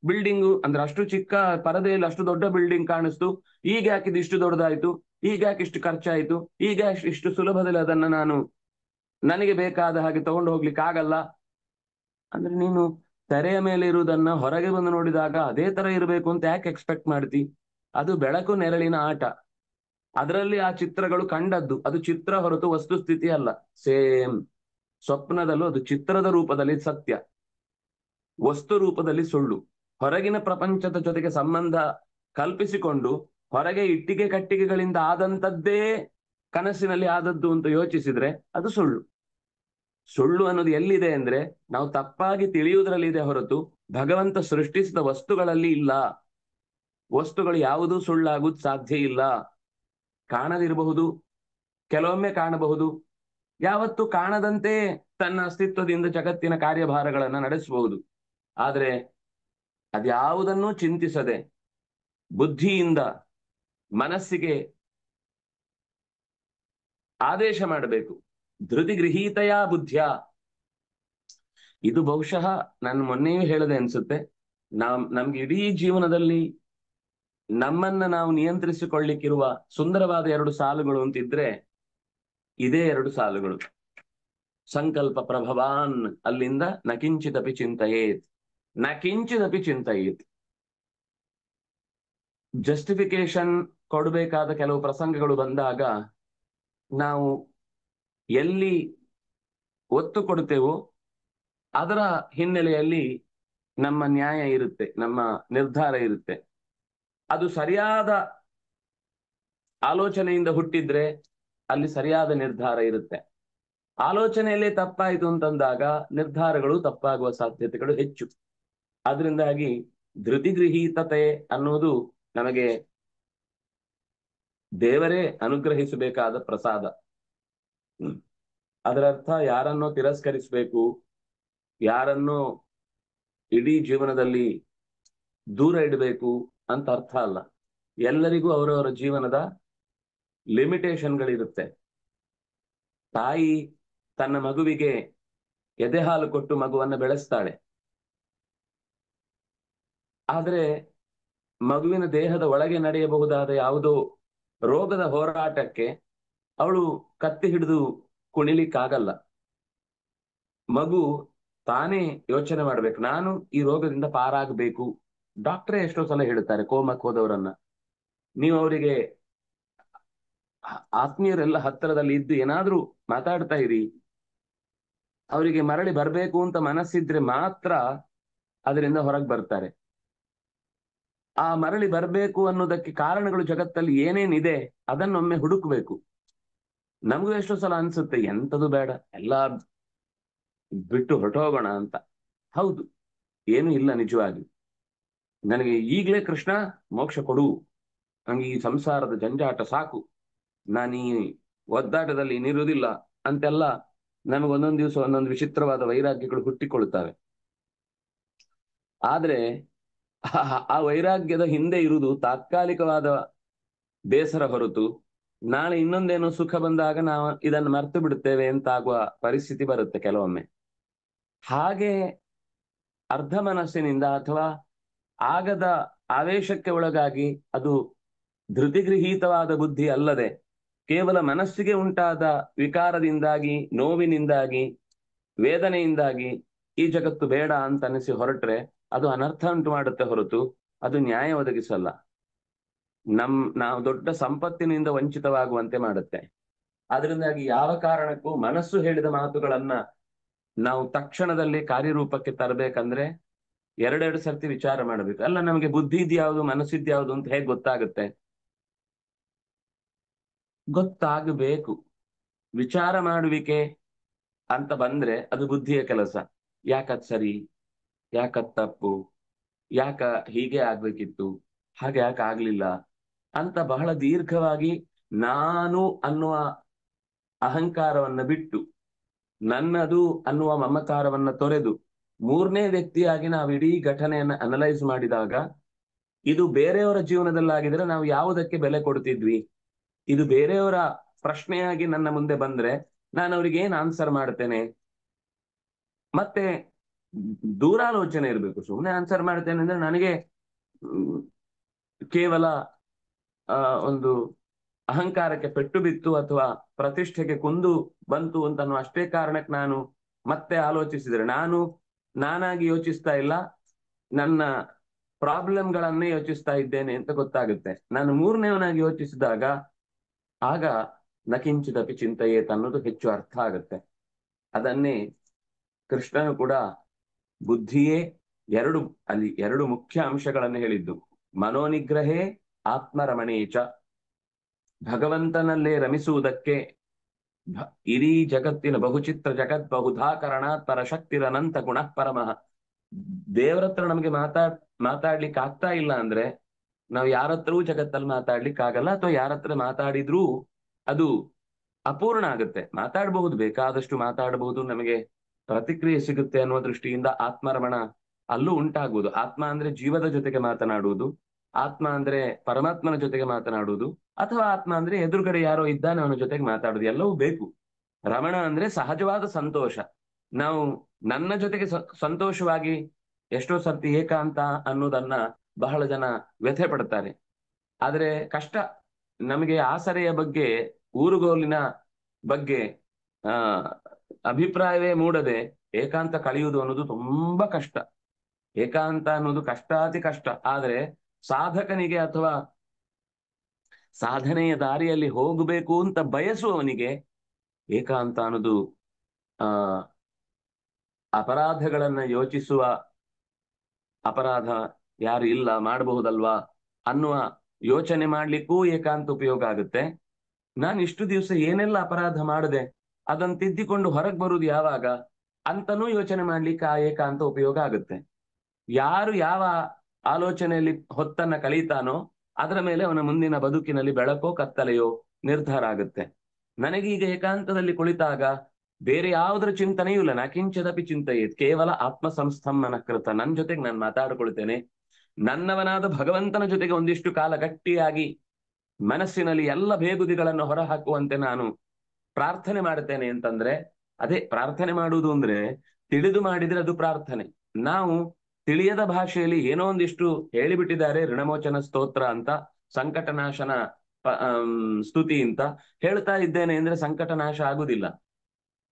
ಬಿಲ್ಡಿಂಗು ಅಂದ್ರೆ ಅಷ್ಟು ಚಿಕ್ಕ ಪರದೆಯಲ್ಲಿ ಅಷ್ಟು ದೊಡ್ಡ ಬಿಲ್ಡಿಂಗ್ ಕಾಣಿಸ್ತು, ಈಗ ಯಾಕಿದು ಇಷ್ಟು ದೊಡ್ಡದಾಯ್ತು, ಈಗ ಯಾಕೆ ಇಷ್ಟು ಖರ್ಚಾಯ್ತು, ಈಗ ಇಷ್ಟು ಸುಲಭದಲ್ಲಿ ಅದನ್ನ ನಾನು ನನಗೆ ಬೇಕಾದ ಹಾಗೆ ತಗೊಂಡು ಹೋಗ್ಲಿಕ್ಕೆ ಆಗಲ್ಲ ಅಂದ್ರೆ ನೀನು ತೆರೆಯ ಮೇಲೆ ಇರುವುದನ್ನ ಹೊರಗೆ ಬಂದು ನೋಡಿದಾಗ ಅದೇ ತರ ಇರಬೇಕು ಅಂತ ಯಾಕೆ ಎಕ್ಸ್ಪೆಕ್ಟ್ ಮಾಡ್ತಿ? ಅದು ಬೆಳಕು ನೆರಳಿನ ಆಟ. ಅದರಲ್ಲಿ ಆ ಚಿತ್ರಗಳು ಕಂಡದ್ದು, ಅದು ಚಿತ್ರ ಹೊರತು ವಸ್ತುಸ್ಥಿತಿ ಅಲ್ಲ. ಸೇಮ್ ಸ್ವಪ್ನದಲ್ಲೂ ಅದು ಚಿತ್ರದ ರೂಪದಲ್ಲಿ ಸತ್ಯ, ವಸ್ತು ರೂಪದಲ್ಲಿ ಸುಳ್ಳು. ಹೊರಗಿನ ಪ್ರಪಂಚದ ಜೊತೆಗೆ ಸಂಬಂಧ ಕಲ್ಪಿಸಿಕೊಂಡು ಹೊರಗೆ ಇಟ್ಟಿಗೆ ಕಟ್ಟಿಗೆಗಳಿಂದ ಆದಂತದ್ದೇ ಕನಸಿನಲ್ಲಿ ಆದದ್ದು ಅಂತ ಯೋಚಿಸಿದ್ರೆ ಅದು ಸುಳ್ಳು. ಸುಳ್ಳು ಅನ್ನೋದು ಎಲ್ಲಿದೆ ಅಂದ್ರೆ ನಾವು ತಪ್ಪಾಗಿ ತಿಳಿಯುವುದರಲ್ಲಿ ಇದೆ ಹೊರತು ಭಗವಂತ ಸೃಷ್ಟಿಸಿದ ವಸ್ತುಗಳಲ್ಲಿ ಇಲ್ಲ. ವಸ್ತುಗಳು ಯಾವುದೂ ಸುಳ್ಳಾಗುವುದು ಸಾಧ್ಯ ಇಲ್ಲ. ಕಾಣದಿರಬಹುದು, ಕೆಲವೊಮ್ಮೆ ಕಾಣಬಹುದು, ಯಾವತ್ತು ಕಾಣದಂತೆ ತನ್ನ ಅಸ್ತಿತ್ವದಿಂದ ಜಗತ್ತಿನ ಕಾರ್ಯಭಾರಗಳನ್ನು ನಡೆಸಬಹುದು. ಆದರೆ ಅದ್ಯಾವುದನ್ನೂ ಚಿಂತಿಸದೆ ಬುದ್ಧಿಯಿಂದ ಮನಸ್ಸಿಗೆ ಆದೇಶ ಮಾಡಬೇಕು. ಧೃತಿ ಗೃಹೀತೆಯ ಬುದ್ಧಿಯ. ಇದು ಬಹುಶಃ ನಾನು ಮೊನ್ನೆಯೂ ಹೇಳದೆ ಅನ್ಸುತ್ತೆ, ನಮ್ಗೆ ಇಡೀ ಜೀವನದಲ್ಲಿ ನಮ್ಮನ್ನ ನಾವು ನಿಯಂತ್ರಿಸಿಕೊಳ್ಳಿಕ್ಕಿರುವ ಸುಂದರವಾದ 2 ಸಾಲುಗಳು ಅಂತಿದ್ರೆ ಇದೇ 2 ಸಾಲುಗಳು. ಸಂಕಲ್ಪ ಪ್ರಭವಾನ್, ಅಲ್ಲಿಂದ ನಕಿಂಚಿದಪಿ ಚಿಂತೆಯೇತ್, ನಕಿಂಚಿದಪಿ ಚಿಂತೆಯೇತ್. ಜಸ್ಟಿಫಿಕೇಶನ್ ಕೊಡಬೇಕಾದ ಕೆಲವು ಪ್ರಸಂಗಗಳು ಬಂದಾಗ ನಾವು ಎಲ್ಲಿ ಒತ್ತು ಕೊಡ್ತೇವೋ ಅದರ ಹಿನ್ನೆಲೆಯಲ್ಲಿ ನಮ್ಮ ನ್ಯಾಯ ಇರುತ್ತೆ, ನಮ್ಮ ನಿರ್ಧಾರ ಇರುತ್ತೆ. ಅದು ಸರಿಯಾದ ಆಲೋಚನೆಯಿಂದ ಹುಟ್ಟಿದ್ರೆ ಅಲ್ಲಿ ಸರಿಯಾದ ನಿರ್ಧಾರ ಇರುತ್ತೆ. ಆಲೋಚನೆಯಲ್ಲೇ ತಪ್ಪಾಯಿತು ಅಂತಂದಾಗ ನಿರ್ಧಾರಗಳು ತಪ್ಪಾಗುವ ಸಾಧ್ಯತೆಗಳು ಹೆಚ್ಚು. ಅದರಿಂದಾಗಿ ಧೃತಿಗೃಹೀತತೆ ಅನ್ನೋದು ನಮಗೆ ದೇವರೇ ಅನುಗ್ರಹಿಸಬೇಕಾದ ಪ್ರಸಾದ. ಅದರರ್ಥ ಯಾರನ್ನೋ ತಿರಸ್ಕರಿಸಬೇಕು, ಯಾರನ್ನೋ ಇಡೀ ಜೀವನದಲ್ಲಿ ದೂರ ಇಡಬೇಕು ಅಂತ ಅರ್ಥ ಅಲ್ಲ. ಎಲ್ಲರಿಗೂ ಅವರವರ ಜೀವನದ ಲಿಮಿಟೇಷನ್ಗಳಿರುತ್ತೆ. ತಾಯಿ ತನ್ನ ಮಗುವಿಗೆ ಎದೆ ಹಾಲು ಕೊಟ್ಟು ಮಗುವನ್ನ ಬೆಳೆಸ್ತಾಳೆ. ಆದರೆ ಮಗುವಿನ ದೇಹದ ಒಳಗೆ ನಡೆಯಬಹುದಾದ ಯಾವುದೋ ರೋಗದ ಹೋರಾಟಕ್ಕೆ ಅವಳು ಕತ್ತಿ ಹಿಡಿದು ಕುಣಿಲಿಕ್ಕಾಗಲ್ಲ. ಮಗು ತಾನೇ ಯೋಚನೆ ಮಾಡ್ಬೇಕು, ನಾನು ಈ ರೋಗದಿಂದ ಪಾರಾಗಬೇಕು. ಡಾಕ್ಟ್ರೇ ಎಷ್ಟೋ ಸಲ ಹೇಳ್ತಾರೆ ಕೋಮಕ್ಕೆ ಹೋದವರನ್ನ, ನೀವು ಅವರಿಗೆ ಆತ್ಮೀಯರೆಲ್ಲ ಹತ್ತಿರದಲ್ಲಿ ಇದ್ದು ಏನಾದ್ರೂ ಮಾತಾಡ್ತಾ ಇರಿ, ಅವರಿಗೆ ಮರಳಿ ಬರ್ಬೇಕು ಅಂತ ಮನಸ್ಸಿದ್ರೆ ಮಾತ್ರ ಅದರಿಂದ ಹೊರಗೆ ಬರ್ತಾರೆ. ಆ ಮರಳಿ ಬರ್ಬೇಕು ಅನ್ನೋದಕ್ಕೆ ಕಾರಣಗಳು ಜಗತ್ತಲ್ಲಿ ಏನೇನಿದೆ ಅದನ್ನೊಮ್ಮೆ ಹುಡುಕ್ಬೇಕು. ನಮಗೂ ಎಷ್ಟೋ ಸಲ ಅನ್ಸುತ್ತೆ ಎಂತದು ಬೇಡ, ಎಲ್ಲ ಬಿಟ್ಟು ಹೊರಟೋಗೋಣ ಅಂತ. ಹೌದು, ಏನು ಇಲ್ಲ, ನಿಜವಾಗಿ ನನಗೆ ಈಗಲೇ ಕೃಷ್ಣ ಮೋಕ್ಷ ಕೊಡು, ನಂಗೆ ಈ ಸಂಸಾರದ ಜಂಜಾಟ ಸಾಕು, ನಾನು ಈ ಒದ್ದಾಟದಲ್ಲಿ ಇನ್ನಿರುವುದಿಲ್ಲ ಅಂತೆಲ್ಲ ನಮಗೊಂದೊಂದು ದಿವಸ ಒಂದೊಂದು ವಿಚಿತ್ರವಾದ ವೈರಾಗ್ಯಗಳು ಹುಟ್ಟಿಕೊಳ್ತವೆ. ಆದ್ರೆ ಆ ವೈರಾಗ್ಯದ ಹಿಂದೆ ಇರುವುದು ತಾತ್ಕಾಲಿಕವಾದ ಬೇಸರ ಹೊರತು ನಾಳೆ ಇನ್ನೊಂದೇನೋ ಸುಖ ಬಂದಾಗ ನಾವು ಇದನ್ನು ಮರ್ತು ಬಿಡುತ್ತೇವೆ ಅಂತ ಆಗುವ ಪರಿಸ್ಥಿತಿ ಬರುತ್ತೆ ಕೆಲವೊಮ್ಮೆ. ಹಾಗೆ ಅರ್ಧ ಮನಸ್ಸಿನಿಂದ ಅಥವಾ ಆಗದ ಆವೇಶಕ್ಕೆ ಒಳಗಾಗಿ ಅದು ಧೃತಿಗೃಹೀತವಾದ ಬುದ್ಧಿ ಅಲ್ಲದೆ ಕೇವಲ ಮನಸ್ಸಿಗೆ ಉಂಟಾದ ವಿಕಾರದಿಂದಾಗಿ, ನೋವಿನಿಂದಾಗಿ, ವೇದನೆಯಿಂದಾಗಿ ಈ ಜಗತ್ತು ಬೇಡ ಅಂತ ಅನಿಸಿ ಹೊರಟ್ರೆ ಅದು ಅನರ್ಥ ಉಂಟು ಮಾಡುತ್ತೆ ಹೊರತು ಅದು ನ್ಯಾಯ ಒದಗಿಸಲ್ಲ. ನಾವು ದೊಡ್ಡ ಸಂಪತ್ತಿನಿಂದ ವಂಚಿತವಾಗುವಂತೆ ಮಾಡುತ್ತೆ. ಅದರಿಂದಾಗಿ ಯಾವ ಕಾರಣಕ್ಕೂ ಮನಸ್ಸು ಹೇಳಿದ ಮಾತುಗಳನ್ನ ನಾವು ತಕ್ಷಣದಲ್ಲಿ ಕಾರ್ಯರೂಪಕ್ಕೆ ತರಬೇಕಂದ್ರೆ 2 ಸರ್ತಿ ವಿಚಾರ ಮಾಡಬೇಕು. ಅಲ್ಲ, ನಮಗೆ ಬುದ್ಧಿ ಇದ್ಯಾವುದು ಮನಸ್ಸಿದ್ಯಾವುದು ಅಂತ ಹೇಗೆ ಗೊತ್ತಾಗುತ್ತೆ? ಗೊತ್ತಾಗಬೇಕು. ವಿಚಾರ ಮಾಡುವಿಕೆ ಅಂತ ಬಂದ್ರೆ ಅದು ಬುದ್ಧಿಯ ಕೆಲಸ. ಯಾಕದ್ ಸರಿ, ಯಾಕದ್ ತಪ್ಪು, ಯಾಕ ಹೀಗೆ ಆಗ್ಬೇಕಿತ್ತು, ಹಾಗೆ ಯಾಕೆ ಆಗ್ಲಿಲ್ಲ ಅಂತ ಬಹಳ ದೀರ್ಘವಾಗಿ ನಾನು ಅನ್ನುವ ಅಹಂಕಾರವನ್ನ ಬಿಟ್ಟು, ನನ್ನದು ಅನ್ನುವ ಮಮಕಾರವನ್ನ ತೊರೆದು 3ನೇ ವ್ಯಕ್ತಿಯಾಗಿ ನಾವು ಇಡೀ ಘಟನೆಯನ್ನ ಅನಲೈಸ್ ಮಾಡಿದಾಗ ಇದು ಬೇರೆಯವರ ಜೀವನದಲ್ಲಾಗಿದ್ರೆ ನಾವು ಯಾವುದಕ್ಕೆ ಬೆಲೆ ಕೊಡ್ತಿದ್ವಿ, ಇದು ಬೇರೆಯವರ ಪ್ರಶ್ನೆಯಾಗಿ ನನ್ನ ಮುಂದೆ ಬಂದ್ರೆ ನಾನು ಅವ್ರಿಗೆ ಏನ್ ಆನ್ಸರ್ ಮಾಡ್ತೇನೆ. ಮತ್ತೆ ದೂರಾಲೋಚನೆ ಇರಬೇಕು. ಸುಮ್ಮನೆ ಆನ್ಸರ್ ಮಾಡ್ತೇನೆ ಅಂದ್ರೆ ನನಗೆ ಕೇವಲ ಒಂದು ಅಹಂಕಾರಕ್ಕೆ ಪೆಟ್ಟು ಬಿತ್ತು ಅಥವಾ ಪ್ರತಿಷ್ಠೆಗೆ ಕುಂದು ಬಂತು ಅಂತ ಅಷ್ಟೇ ಕಾರಣಕ್ಕೆ ನಾನು ಮತ್ತೆ ಆಲೋಚಿಸಿದ್ರೆ ನಾನಾಗಿ ಯೋಚಿಸ್ತಾ ಇಲ್ಲ, ನನ್ನ ಪ್ರಾಬ್ಲಮ್ಗಳನ್ನೇ ಯೋಚಿಸ್ತಾ ಇದ್ದೇನೆ ಅಂತ ಗೊತ್ತಾಗುತ್ತೆ. ನಾನು 3ನೇವನಾಗಿ ಯೋಚಿಸಿದಾಗ ಆಗ ನಕಿಂಚಿದಪಿ ಚಿಂತೆಯೇತ್ ಅನ್ನೋದು ಹೆಚ್ಚು ಅರ್ಥ ಆಗುತ್ತೆ. ಅದನ್ನೇ ಕೃಷ್ಣನು ಕೂಡ ಬುದ್ಧಿಯೇ ಎರಡು, ಅಲ್ಲಿ ಎರಡು ಮುಖ್ಯ ಅಂಶಗಳನ್ನು ಹೇಳಿದ್ದು. ಮನೋನಿಗ್ರಹೇ ಆತ್ಮರಮಣೇಚ, ಭಗವಂತನಲ್ಲೇ ರಮಿಸುವುದಕ್ಕೆ ಇಡೀ ಜಗತ್ತಿನ ಬಹುಚಿತ್ರ ಜಗತ್ ಬಹುಧಾಕರಣಾತ್ ಪರಶಕ್ತಿರನಂತ ಗುಣಃ ಪರಮಃ. ದೇವರ ಹತ್ರ ನಮಗೆ ಮಾತಾಡ್ಲಿಕ್ಕೆ ಆಗ್ತಾ ಇಲ್ಲ ಅಂದ್ರೆ ನಾವು ಯಾರ ಹತ್ರವೂ ಜಗತ್ತಲ್ಲಿ ಮಾತಾಡ್ಲಿಕ್ಕೆ ಆಗಲ್ಲ, ಅಥವಾ ಯಾರ ಹತ್ರ ಮಾತಾಡಿದ್ರೂ ಅದು ಅಪೂರ್ಣ ಆಗುತ್ತೆ. ಮಾತಾಡಬಹುದು, ಬೇಕಾದಷ್ಟು ಮಾತಾಡಬಹುದು, ನಮಗೆ ಪ್ರತಿಕ್ರಿಯೆ ಸಿಗುತ್ತೆ ಅನ್ನುವ ದೃಷ್ಟಿಯಿಂದ ಆತ್ಮರಮಣ ಅಲ್ಲೂ ಉಂಟಾಗುವುದು. ಆತ್ಮ ಅಂದ್ರೆ ಜೀವದ ಜೊತೆಗೆ ಮಾತನಾಡುವುದು, ಆತ್ಮ ಅಂದ್ರೆ ಪರಮಾತ್ಮನ ಜೊತೆಗೆ ಮಾತನಾಡುವುದು, ಅಥವಾ ಆತ್ಮ ಅಂದ್ರೆ ಎದುರುಗಡೆ ಯಾರೋ ಇದ್ದಾನೆ ಅವನ ಜೊತೆಗೆ ಮಾತಾಡುವುದು, ಎಲ್ಲವೂ ಬೇಕು. ರಮಣ ಅಂದ್ರೆ ಸಹಜವಾದ ಸಂತೋಷ. ನಾವು ನನ್ನ ಜೊತೆಗೆ ಸಂತೋಷವಾಗಿ ಎಷ್ಟೋ ಸರ್ತಿ ಏಕಾಂತ ಅನ್ನೋದನ್ನ ಬಹಳ ಜನ ವ್ಯಥೆ ಪಡ್ತಾರೆ. ಆದ್ರೆ ಕಷ್ಟ. ನಮಗೆ ಆಸರೆಯ ಬಗ್ಗೆ, ಊರುಗೋಲಿನ ಬಗ್ಗೆ ಆ ಅಭಿಪ್ರಾಯವೇ ಮೂಡದೆ ಏಕಾಂತ ಕಳೆಯುವುದು ಅನ್ನೋದು ತುಂಬಾ ಕಷ್ಟ. ಏಕಾಂತ ಅನ್ನೋದು ಕಷ್ಟಾತಿ ಕಷ್ಟ. ಆದ್ರೆ ಸಾಧಕನಿಗೆ ಅಥವಾ ಸಾಧನೆಯ ದಾರಿಯಲ್ಲಿ ಹೋಗಬೇಕು ಅಂತ ಬಯಸುವವನಿಗೆ ಏಕಾಂತ ಅನ್ನೋದು ಆ ಅಪರಾಧಗಳನ್ನ ಯೋಚಿಸುವ, ಅಪರಾಧ ಯಾರು ಇಲ್ಲ ಮಾಡಬಹುದಲ್ವಾ ಅನ್ನುವ ಯೋಚನೆ ಮಾಡ್ಲಿಕ್ಕೂ ಏಕಾಂತ ಉಪಯೋಗ ಆಗುತ್ತೆ. ನಾನು ಇಷ್ಟು ದಿವಸ ಏನೆಲ್ಲ ಅಪರಾಧ ಮಾಡದೆ ಅದನ್ನು ತಿದ್ದಿಕೊಂಡು ಹೊರಗೆ ಬರುವುದು ಯಾವಾಗ ಅಂತನೂ ಯೋಚನೆ ಮಾಡ್ಲಿಕ್ಕೆ ಆ ಏಕಾಂತ ಉಪಯೋಗ ಆಗುತ್ತೆ. ಯಾರು ಯಾವ ಆಲೋಚನೆಯಲ್ಲಿ ಹೊತ್ತನ್ನ ಕಳೀತಾನೋ ಅದರ ಮೇಲೆ ಅವನ ಮುಂದಿನ ಬದುಕಿನಲ್ಲಿ ಬೆಳಕೋ ಕತ್ತಲೆಯೋ ನಿರ್ಧಾರ ಆಗುತ್ತೆ. ನನಗೀಗ ಏಕಾಂತದಲ್ಲಿ ಕುಳಿತಾಗ ಬೇರೆ ಯಾವುದರ ಚಿಂತನೆಯೂ ಇಲ್ಲ. ನಕಿಂಚದಪಿ ಚಿಂತೆಯೇತ್, ಕೇವಲ ಆತ್ಮ ಸಂಸ್ಥಂ ಮನಃಕೃತ. ನನ್ನ ಜೊತೆಗೆ ನಾನು ಮಾತಾಡಿಕೊಳ್ತೇನೆ. ನನ್ನವನಾದ ಭಗವಂತನ ಜೊತೆಗೆ ಒಂದಿಷ್ಟು ಕಾಲ ಗಟ್ಟಿಯಾಗಿ ಮನಸ್ಸಿನಲ್ಲಿ ಎಲ್ಲ ಬೇಗುದಿಗಳನ್ನು ಹೊರಹಾಕುವಂತೆ ನಾನು ಪ್ರಾರ್ಥನೆ ಮಾಡುತ್ತೇನೆ. ಅಂತಂದ್ರೆ ಅದೇ ಪ್ರಾರ್ಥನೆ ಮಾಡುವುದು ಅಂದ್ರೆ ತಿಳಿದು ಮಾಡಿದ್ರೆ ಅದು ಪ್ರಾರ್ಥನೆ. ನಾವು ತಿಳಿಯದ ಭಾಷೆಯಲ್ಲಿ ಏನೋ ಒಂದಿಷ್ಟು ಹೇಳಿಬಿಟ್ಟಿದ್ದಾರೆ, ಋಣಮೋಚನ ಸ್ತೋತ್ರ ಅಂತ, ಸಂಕಟನಾಶನ ಸ್ತುತಿ ಅಂತ ಹೇಳ್ತಾ ಇದ್ದೇನೆ ಅಂದ್ರೆ ಸಂಕಟ ನಾಶ ಆಗುದಿಲ್ಲ.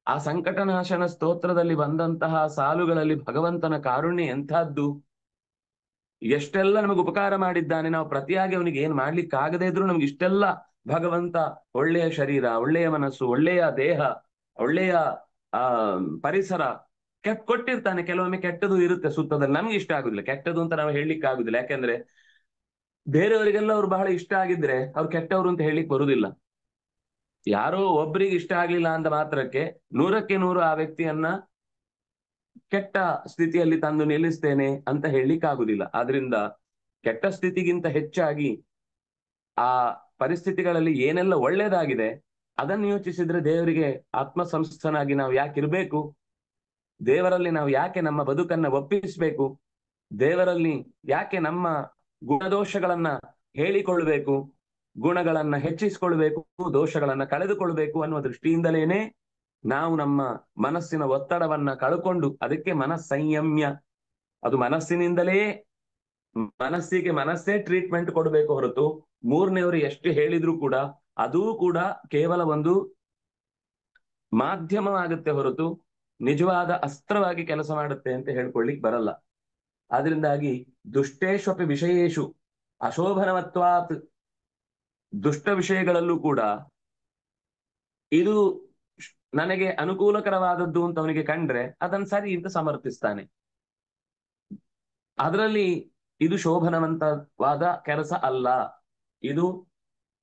ಆ ಸಂಕಟನಾಶನ ಸ್ತೋತ್ರದಲ್ಲಿ ಬಂದಂತಹ ಸಾಲುಗಳಲ್ಲಿ ಭಗವಂತನ ಕಾರುಣ್ಯ ಎಂಥದ್ದು, ಎಷ್ಟೆಲ್ಲ ನಮಗೆ ಉಪಕಾರ ಮಾಡಿದ್ದಾನೆ. ನಾವು ಪ್ರತಿಯಾಗಿ ಅವನಿಗೆ ಏನ್ ಮಾಡ್ಲಿಕ್ಕೆ ಆಗದೇ ಇದ್ರು ನಮ್ಗೆ ಇಷ್ಟೆಲ್ಲ ಭಗವಂತ ಒಳ್ಳೆಯ ಶರೀರ, ಒಳ್ಳೆಯ ಮನಸ್ಸು, ಒಳ್ಳೆಯ ದೇಹ, ಒಳ್ಳೆಯ ಆ ಪರಿಸರ ಕೊಟ್ಟಿರ್ತಾನೆ. ಕೆಲವೊಮ್ಮೆ ಕೆಟ್ಟದು ಇರುತ್ತೆ ಸುತ್ತದಲ್ಲಿ, ನಮ್ಗೆ ಇಷ್ಟ ಆಗುದಿಲ್ಲ. ಕೆಟ್ಟದು ಅಂತ ನಾವು ಹೇಳಲಿಕ್ಕೆ ಆಗುದಿಲ್ಲ, ಯಾಕೆಂದ್ರೆ ಬೇರೆಯವರಿಗೆಲ್ಲ ಅವ್ರು ಬಹಳ ಇಷ್ಟ ಆಗಿದ್ರೆ ಅವ್ರು ಕೆಟ್ಟವರು ಅಂತ ಹೇಳಲಿಕ್ಕೆ ಬರುದಿಲ್ಲ. ಯಾರೋ ಒಬ್ಬರಿಗೆ ಇಷ್ಟ ಆಗ್ಲಿಲ್ಲ ಅಂತ ಮಾತ್ರಕ್ಕೆ 100ಕ್ಕೆ 100 ಆ ವ್ಯಕ್ತಿಯನ್ನ ಕೆಟ್ಟ ಸ್ಥಿತಿಯಲ್ಲಿ ತಂದು ನಿಲ್ಲಿಸ್ತೇನೆ ಅಂತ ಹೇಳಲಿಕ್ಕೆ ಆಗುದಿಲ್ಲ. ಆದ್ರಿಂದ ಕೆಟ್ಟ ಸ್ಥಿತಿಗಿಂತ ಹೆಚ್ಚಾಗಿ ಆ ಪರಿಸ್ಥಿತಿಗಳಲ್ಲಿ ಏನೆಲ್ಲ ಒಳ್ಳೇದಾಗಿದೆ ಅದನ್ನು ಯೋಚಿಸಿದ್ರೆ ದೇವರಿಗೆ ಆತ್ಮ ಸಂಸ್ಥನಾಗಿ ನಾವು ಯಾಕೆ ಇರ್ಬೇಕು, ದೇವರಲ್ಲಿ ನಾವು ಯಾಕೆ ನಮ್ಮ ಬದುಕನ್ನ ಒಪ್ಪಿಸಬೇಕು, ದೇವರಲ್ಲಿ ಯಾಕೆ ನಮ್ಮ ಗುಣದೋಷಗಳನ್ನ ಹೇಳಿಕೊಳ್ಬೇಕು, ಗುಣಗಳನ್ನ ಹೆಚ್ಚಿಸಿಕೊಳ್ಬೇಕು, ದೋಷಗಳನ್ನ ಕಳೆದುಕೊಳ್ಬೇಕು ಅನ್ನುವ ದೃಷ್ಟಿಯಿಂದಲೇನೆ ನಾವು ನಮ್ಮ ಮನಸ್ಸಿನ ಒತ್ತಡವನ್ನ ಕಳ್ಕೊಂಡು, ಅದಕ್ಕೆ ಮನಸ್ಸಂಯಮ್ಯ, ಅದು ಮನಸ್ಸಿನಿಂದಲೇ, ಮನಸ್ಸಿಗೆ ಮನಸ್ಸೇ ಟ್ರೀಟ್ಮೆಂಟ್ ಕೊಡಬೇಕು ಹೊರತು ಮೂರನೇವರು ಎಷ್ಟು ಹೇಳಿದ್ರು ಕೂಡ ಅದೂ ಕೂಡ ಕೇವಲ ಒಂದು ಮಾಧ್ಯಮವಾಗುತ್ತೆ ಹೊರತು ನಿಜವಾದ ಅಸ್ತ್ರವಾಗಿ ಕೆಲಸ ಮಾಡುತ್ತೆ ಅಂತ ಹೇಳ್ಕೊಳ್ಳಿಕ್ ಬರಲ್ಲ. ಆದ್ರಿಂದಾಗಿ ದುಷ್ಟೇಶ್ವಪಿ ವಿಷಯೇಶು ಅಶೋಭನವತ್ವಾತ್, ದುಷ್ಟ ವಿಷಯಗಳಲ್ಲೂ ಕೂಡ ಇದು ನನಗೆ ಅನುಕೂಲಕರವಾದದ್ದು ಅಂತ ಅವನಿಗೆ ಕಂಡ್ರೆ ಅದನ್ನು ಸರಿ ಅಂತ ಸಮರ್ಥಿಸ್ತಾನೆ. ಅದರಲ್ಲಿ ಇದು ಶೋಭನವಂತವಾದ ಕೆಲಸ ಅಲ್ಲ, ಇದು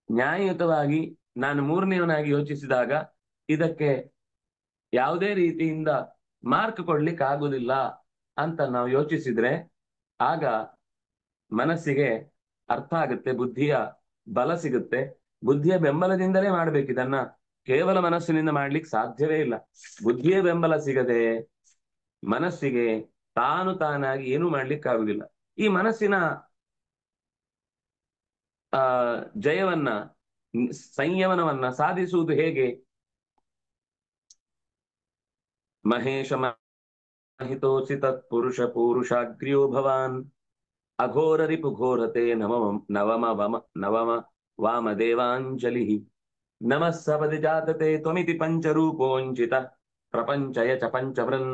ನ್ಯಾಯಯುತವಾಗಿ ನಾನು ಮೂರನೆಯವನಾಗಿ ಯೋಚಿಸಿದಾಗ ಇದಕ್ಕೆ ಯಾವುದೇ ರೀತಿಯಿಂದ ಮಾರ್ಕ್ ಕೊಡ್ಲಿಕ್ಕೆ ಆಗುದಿಲ್ಲ ಅಂತ ನಾವು ಯೋಚಿಸಿದ್ರೆ ಆಗ ಮನಸ್ಸಿಗೆ ಅರ್ಥ ಆಗುತ್ತೆ, ಬುದ್ಧಿಯ ಬಲ ಸಿಗುತ್ತೆ. ಬುದ್ಧಿಯ ಬೆಂಬಲದಿಂದಲೇ ಮಾಡ್ಬೇಕು ಇದನ್ನ, ಕೇವಲ ಮನಸ್ಸಿನಿಂದ ಮಾಡ್ಲಿಕ್ಕೆ ಸಾಧ್ಯವೇ ಇಲ್ಲ. ಬುದ್ಧಿಯ ಬೆಂಬಲ ಸಿಗದೆ ಮನಸ್ಸಿಗೆ ತಾನು ತಾನಾಗಿ ಏನೂ ಮಾಡ್ಲಿಕ್ಕಾಗುದಿಲ್ಲ. ಈ ಮನಸ್ಸಿನ ಜಯವನ್ನ, ಸಂಯಮನವನ್ನ ಸಾಧಿಸುವುದು ಹೇಗೆ? ಮಹೇಶ ಮಹಿತೋಸಿ ತತ್ಪುರುಷ ಪೂರುಷಾಗ್ರ್ಯೋ ಭವಾನ್ ಅಘೋರ ರಿಪು ಘೋರತೆ ನವಮ ವಾಮದೇವಾಂಜಲಿ ನಮಃ ಸಪದಿ ಜಾತತೆ ತ್ವಮಿತಿ ಪಂಚರೂಪೋಂಚಿತ ಪ್ರಪಂಚಯ ಚ ಪಂಚವೃನ್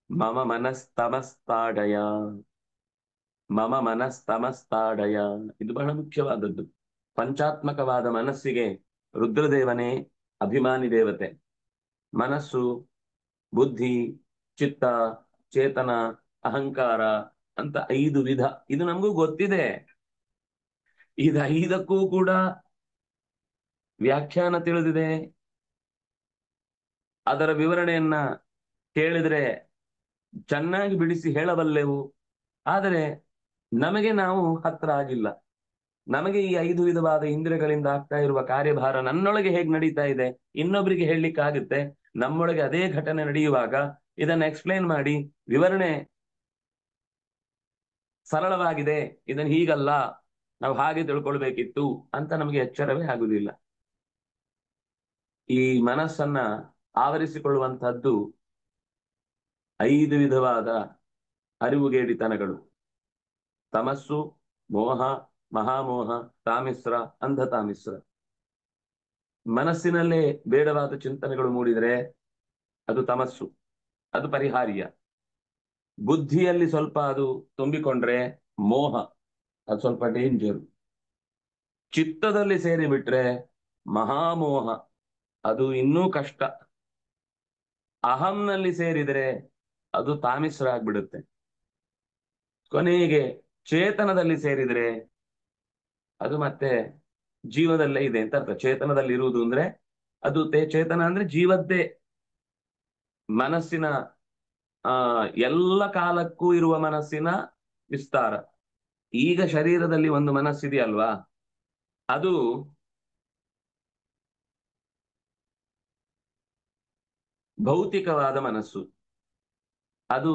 ಮಮ ಮನಸ್ತಮಸ್ತಾಡಯ ಮಮ ಮನಸ್ತಮಸ್ತಾಡಯ. ಇದು ಬಹಳ ಮುಖ್ಯವಾದದ್ದು. ಪಂಚಾತ್ಮಕವಾದ ಮನಸ್ಸಿಗೆ ರುದ್ರದೇವನೇ ಅಭಿಮಾನಿ ದೇವತೆ. ಮನಸ್ಸು, ಬುದ್ಧಿ, ಚಿತ್ತ, ಚೇತನ, ಅಹಂಕಾರ ಅಂತ 5 ವಿಧ. ಇದು ನಮಗೂ ಗೊತ್ತಿದೆ. ಇದು 5ಕ್ಕೂ ಕೂಡ ವ್ಯಾಖ್ಯಾನ ತಿಳಿದಿದೆ. ಅದರ ವಿವರಣೆಯನ್ನ ಕೇಳಿದ್ರೆ ಚೆನ್ನಾಗಿ ಬಿಡಿಸಿ ಹೇಳಬಲ್ಲೆವು. ಆದರೆ ನಮಗೆ ನಾವು ಹತ್ರ ಆಗಿಲ್ಲ. ನಮಗೆ ಈ 5 ವಿಧವಾದ ಇಂದ್ರಿಯಗಳಿಂದ ಆಗ್ತಾ ಇರುವ ಕಾರ್ಯಭಾರ ನನ್ನೊಳಗೆ ಹೇಗೆ ನಡೀತಾ ಇದೆ ಇನ್ನೊಬ್ಬರಿಗೆ ಹೇಳಲಿಕ್ಕಾಗುತ್ತೆ? ನಮ್ಮೊಳಗೆ ಅದೇ ಘಟನೆ ನಡೆಯುವಾಗ ಇದನ್ನ ಎಕ್ಸ್ಪ್ಲೇನ್ ಮಾಡಿ, ವಿವರಣೆ ಸರಳವಾಗಿದೆ, ಇದನ್ನ ಹೀಗಲ್ಲ, ನಾವು ಹಾಗೆ ತಿಳ್ಕೊಳ್ಬೇಕಿತ್ತು ಅಂತ ನಮಗೆ ಎಚ್ಚರವೇ ಆಗುದಿಲ್ಲ. ಈ ಮನಸ್ಸನ್ನ ಆವರಿಸಿಕೊಳ್ಳುವಂತಹದ್ದು 5 ವಿಧವಾದ ಅರಿವುಗೇಡಿತನಗಳು: ತಮಸ್ಸು, ಮೋಹ, ಮಹಾಮೋಹ, ತಾಮಿಸ್ರ, ಅಂಧತಾಮಿಸ್ರ. ಮನಸ್ಸಿನಲ್ಲೇ ಬೇಡವಾದ ಚಿಂತನೆಗಳು ಮೂಡಿದರೆ ಅದು ತಮಸ್ಸು, ಅದು ಪರಿಹಾರ್ಯ. ಬುದ್ಧಿಯಲ್ಲಿ ಸ್ವಲ್ಪ ಅದು ತುಂಬಿಕೊಂಡ್ರೆ ಮೋಹ, ಅದು ಸ್ವಲ್ಪ ಡೇಂಜರ್. ಚಿತ್ತದಲ್ಲಿ ಸೇರಿಬಿಟ್ರೆ ಮಹಾಮೋಹ, ಅದು ಇನ್ನೂ ಕಷ್ಟ. ಅಹಂನಲ್ಲಿ ಸೇರಿದರೆ ಅದು ತಾಮಿಸ್ರ ಆಗ್ಬಿಡುತ್ತೆ. ಕೊನೆಗೆ ಚೇತನದಲ್ಲಿ ಸೇರಿದ್ರೆ ಅದು ಮತ್ತೆ ಜೀವದಲ್ಲೇ ಇದೆ ಅಂತ ಅರ್ಥ. ಚೇತನದಲ್ಲಿ ಇರುವುದು ಅಂದ್ರೆ ಅದು ಚೇತನ ಅಂದ್ರೆ ಜೀವದ್ದೇ, ಮನಸ್ಸಿನ ಎಲ್ಲ ಕಾಲಕ್ಕೂ ಇರುವ ಮನಸ್ಸಿನ ವಿಸ್ತಾರ. ಈಗ ಶರೀರದಲ್ಲಿ ಒಂದು ಮನಸ್ಸಿದೆಯಲ್ವಾ, ಅದು ಭೌತಿಕವಾದ ಮನಸ್ಸು. ಅದು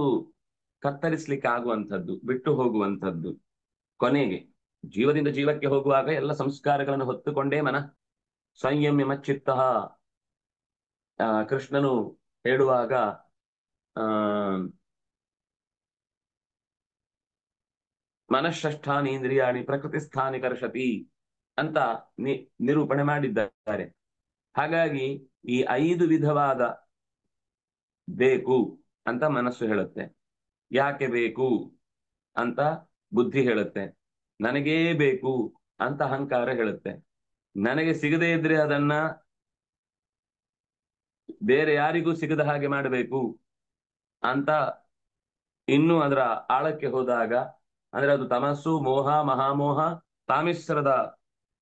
ಕತ್ತರಿಸ್ಲಿಕ್ಕೆ ಆಗುವಂಥದ್ದು, ಬಿಟ್ಟು ಹೋಗುವಂಥದ್ದು. ಕೊನೆಗೆ ಜೀವದಿಂದ ಜೀವಕ್ಕೆ ಹೋಗುವಾಗ ಎಲ್ಲ ಸಂಸ್ಕಾರಗಳನ್ನು ಹೊತ್ತುಕೊಂಡೇ ಸಂಯಮ್ಯ ಮಚ್ಚಿತ್ತ. ಕೃಷ್ಣನು ಹೇಳುವಾಗ ಆ ಮನಃಷ್ಠಾನಿ ಇಂದ್ರಿಯಾಣಿ ಪ್ರಕೃತಿ ಸ್ಥಾನಿ ಕರ್ಷತಿ ಅಂತ ನಿರೂಪಣೆ ಮಾಡಿದ್ದಾರೆ. ಹಾಗಾಗಿ ಈ 5 ವಿಧವಾದ ಬೇಕು ಅಂತ ಮನಸ್ಸು ಹೇಳುತ್ತೆ. ಯಾಕೆ ಬೇಕು ಅಂತ ಬುದ್ಧಿ ಹೇಳುತ್ತೆ. ನನಗೇ ಬೇಕು ಅಂತ ಅಹಂಕಾರ ಹೇಳುತ್ತೆ. ನನಗೆ ಸಿಗದೇ ಇದ್ರೆ ಅದನ್ನ ಬೇರೆ ಯಾರಿಗೂ ಸಿಗದ ಹಾಗೆ ಮಾಡಬೇಕು ಅಂತ ಇನ್ನು ಅದರ ಆಳಕ್ಕೆ ಹೋದಾಗ ಅಂದ್ರೆ ಅದು ತಮಸ್ಸು, ಮೋಹ, ಮಹಾಮೋಹ, ತಾಮಿಶ್ರದ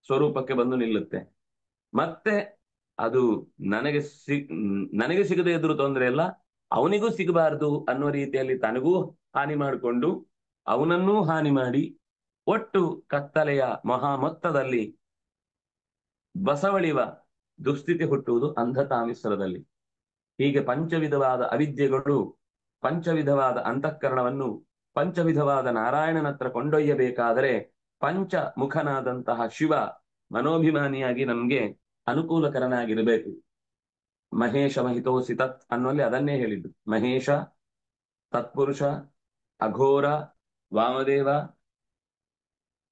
ಸ್ವರೂಪಕ್ಕೆ ಬಂದು ನಿಲ್ಲುತ್ತೆ. ಮತ್ತೆ ಅದು ನನಗೆ ಸಿಗದೇ ಇದ್ರೂ ತೊಂದರೆ ಇಲ್ಲ, ಅವನಿಗೂ ಸಿಗಬಾರದು ಅನ್ನೋ ರೀತಿಯಲ್ಲಿ ತನಗೂ ಹಾನಿ ಮಾಡಿಕೊಂಡು ಅವನನ್ನೂ ಹಾನಿ ಮಾಡಿ ಒಟ್ಟು ಕತ್ತಲೆಯ ಮಹಾ ಮೊತ್ತದಲ್ಲಿ ಬಸವಳಿವ ದುಸ್ಥಿತಿ ಹುಟ್ಟುವುದು ಅಂಧತಾಮಿಶ್ರದಲ್ಲಿ. ಹೀಗೆ 5 ವಿಧವಾದ ಅವಿದ್ಯೆಗಳು 5 ವಿಧವಾದ ಅಂತಃಕರಣವನ್ನು 5 ವಿಧವಾದ ನಾರಾಯಣನತ್ರ ಕೊಂಡೊಯ್ಯಬೇಕಾದರೆ ಪಂಚಮುಖನಾದಂತಹ ಶಿವ ಮನೋಭಿಮಾನಿಯಾಗಿ ನಮ್ಗೆ ಅನುಕೂಲಕರನಾಗಿರಬೇಕು. ಮಹೇಶ ಮಹಿತೋಸಿ ತತ್ ಅನ್ನುವಲ್ಲಿ ಅದನ್ನೇ ಹೇಳಿದ್ದು. ಮಹೇಶ, ತತ್ಪುರುಷ, ಅಘೋರ, ವಾಮದೇವ,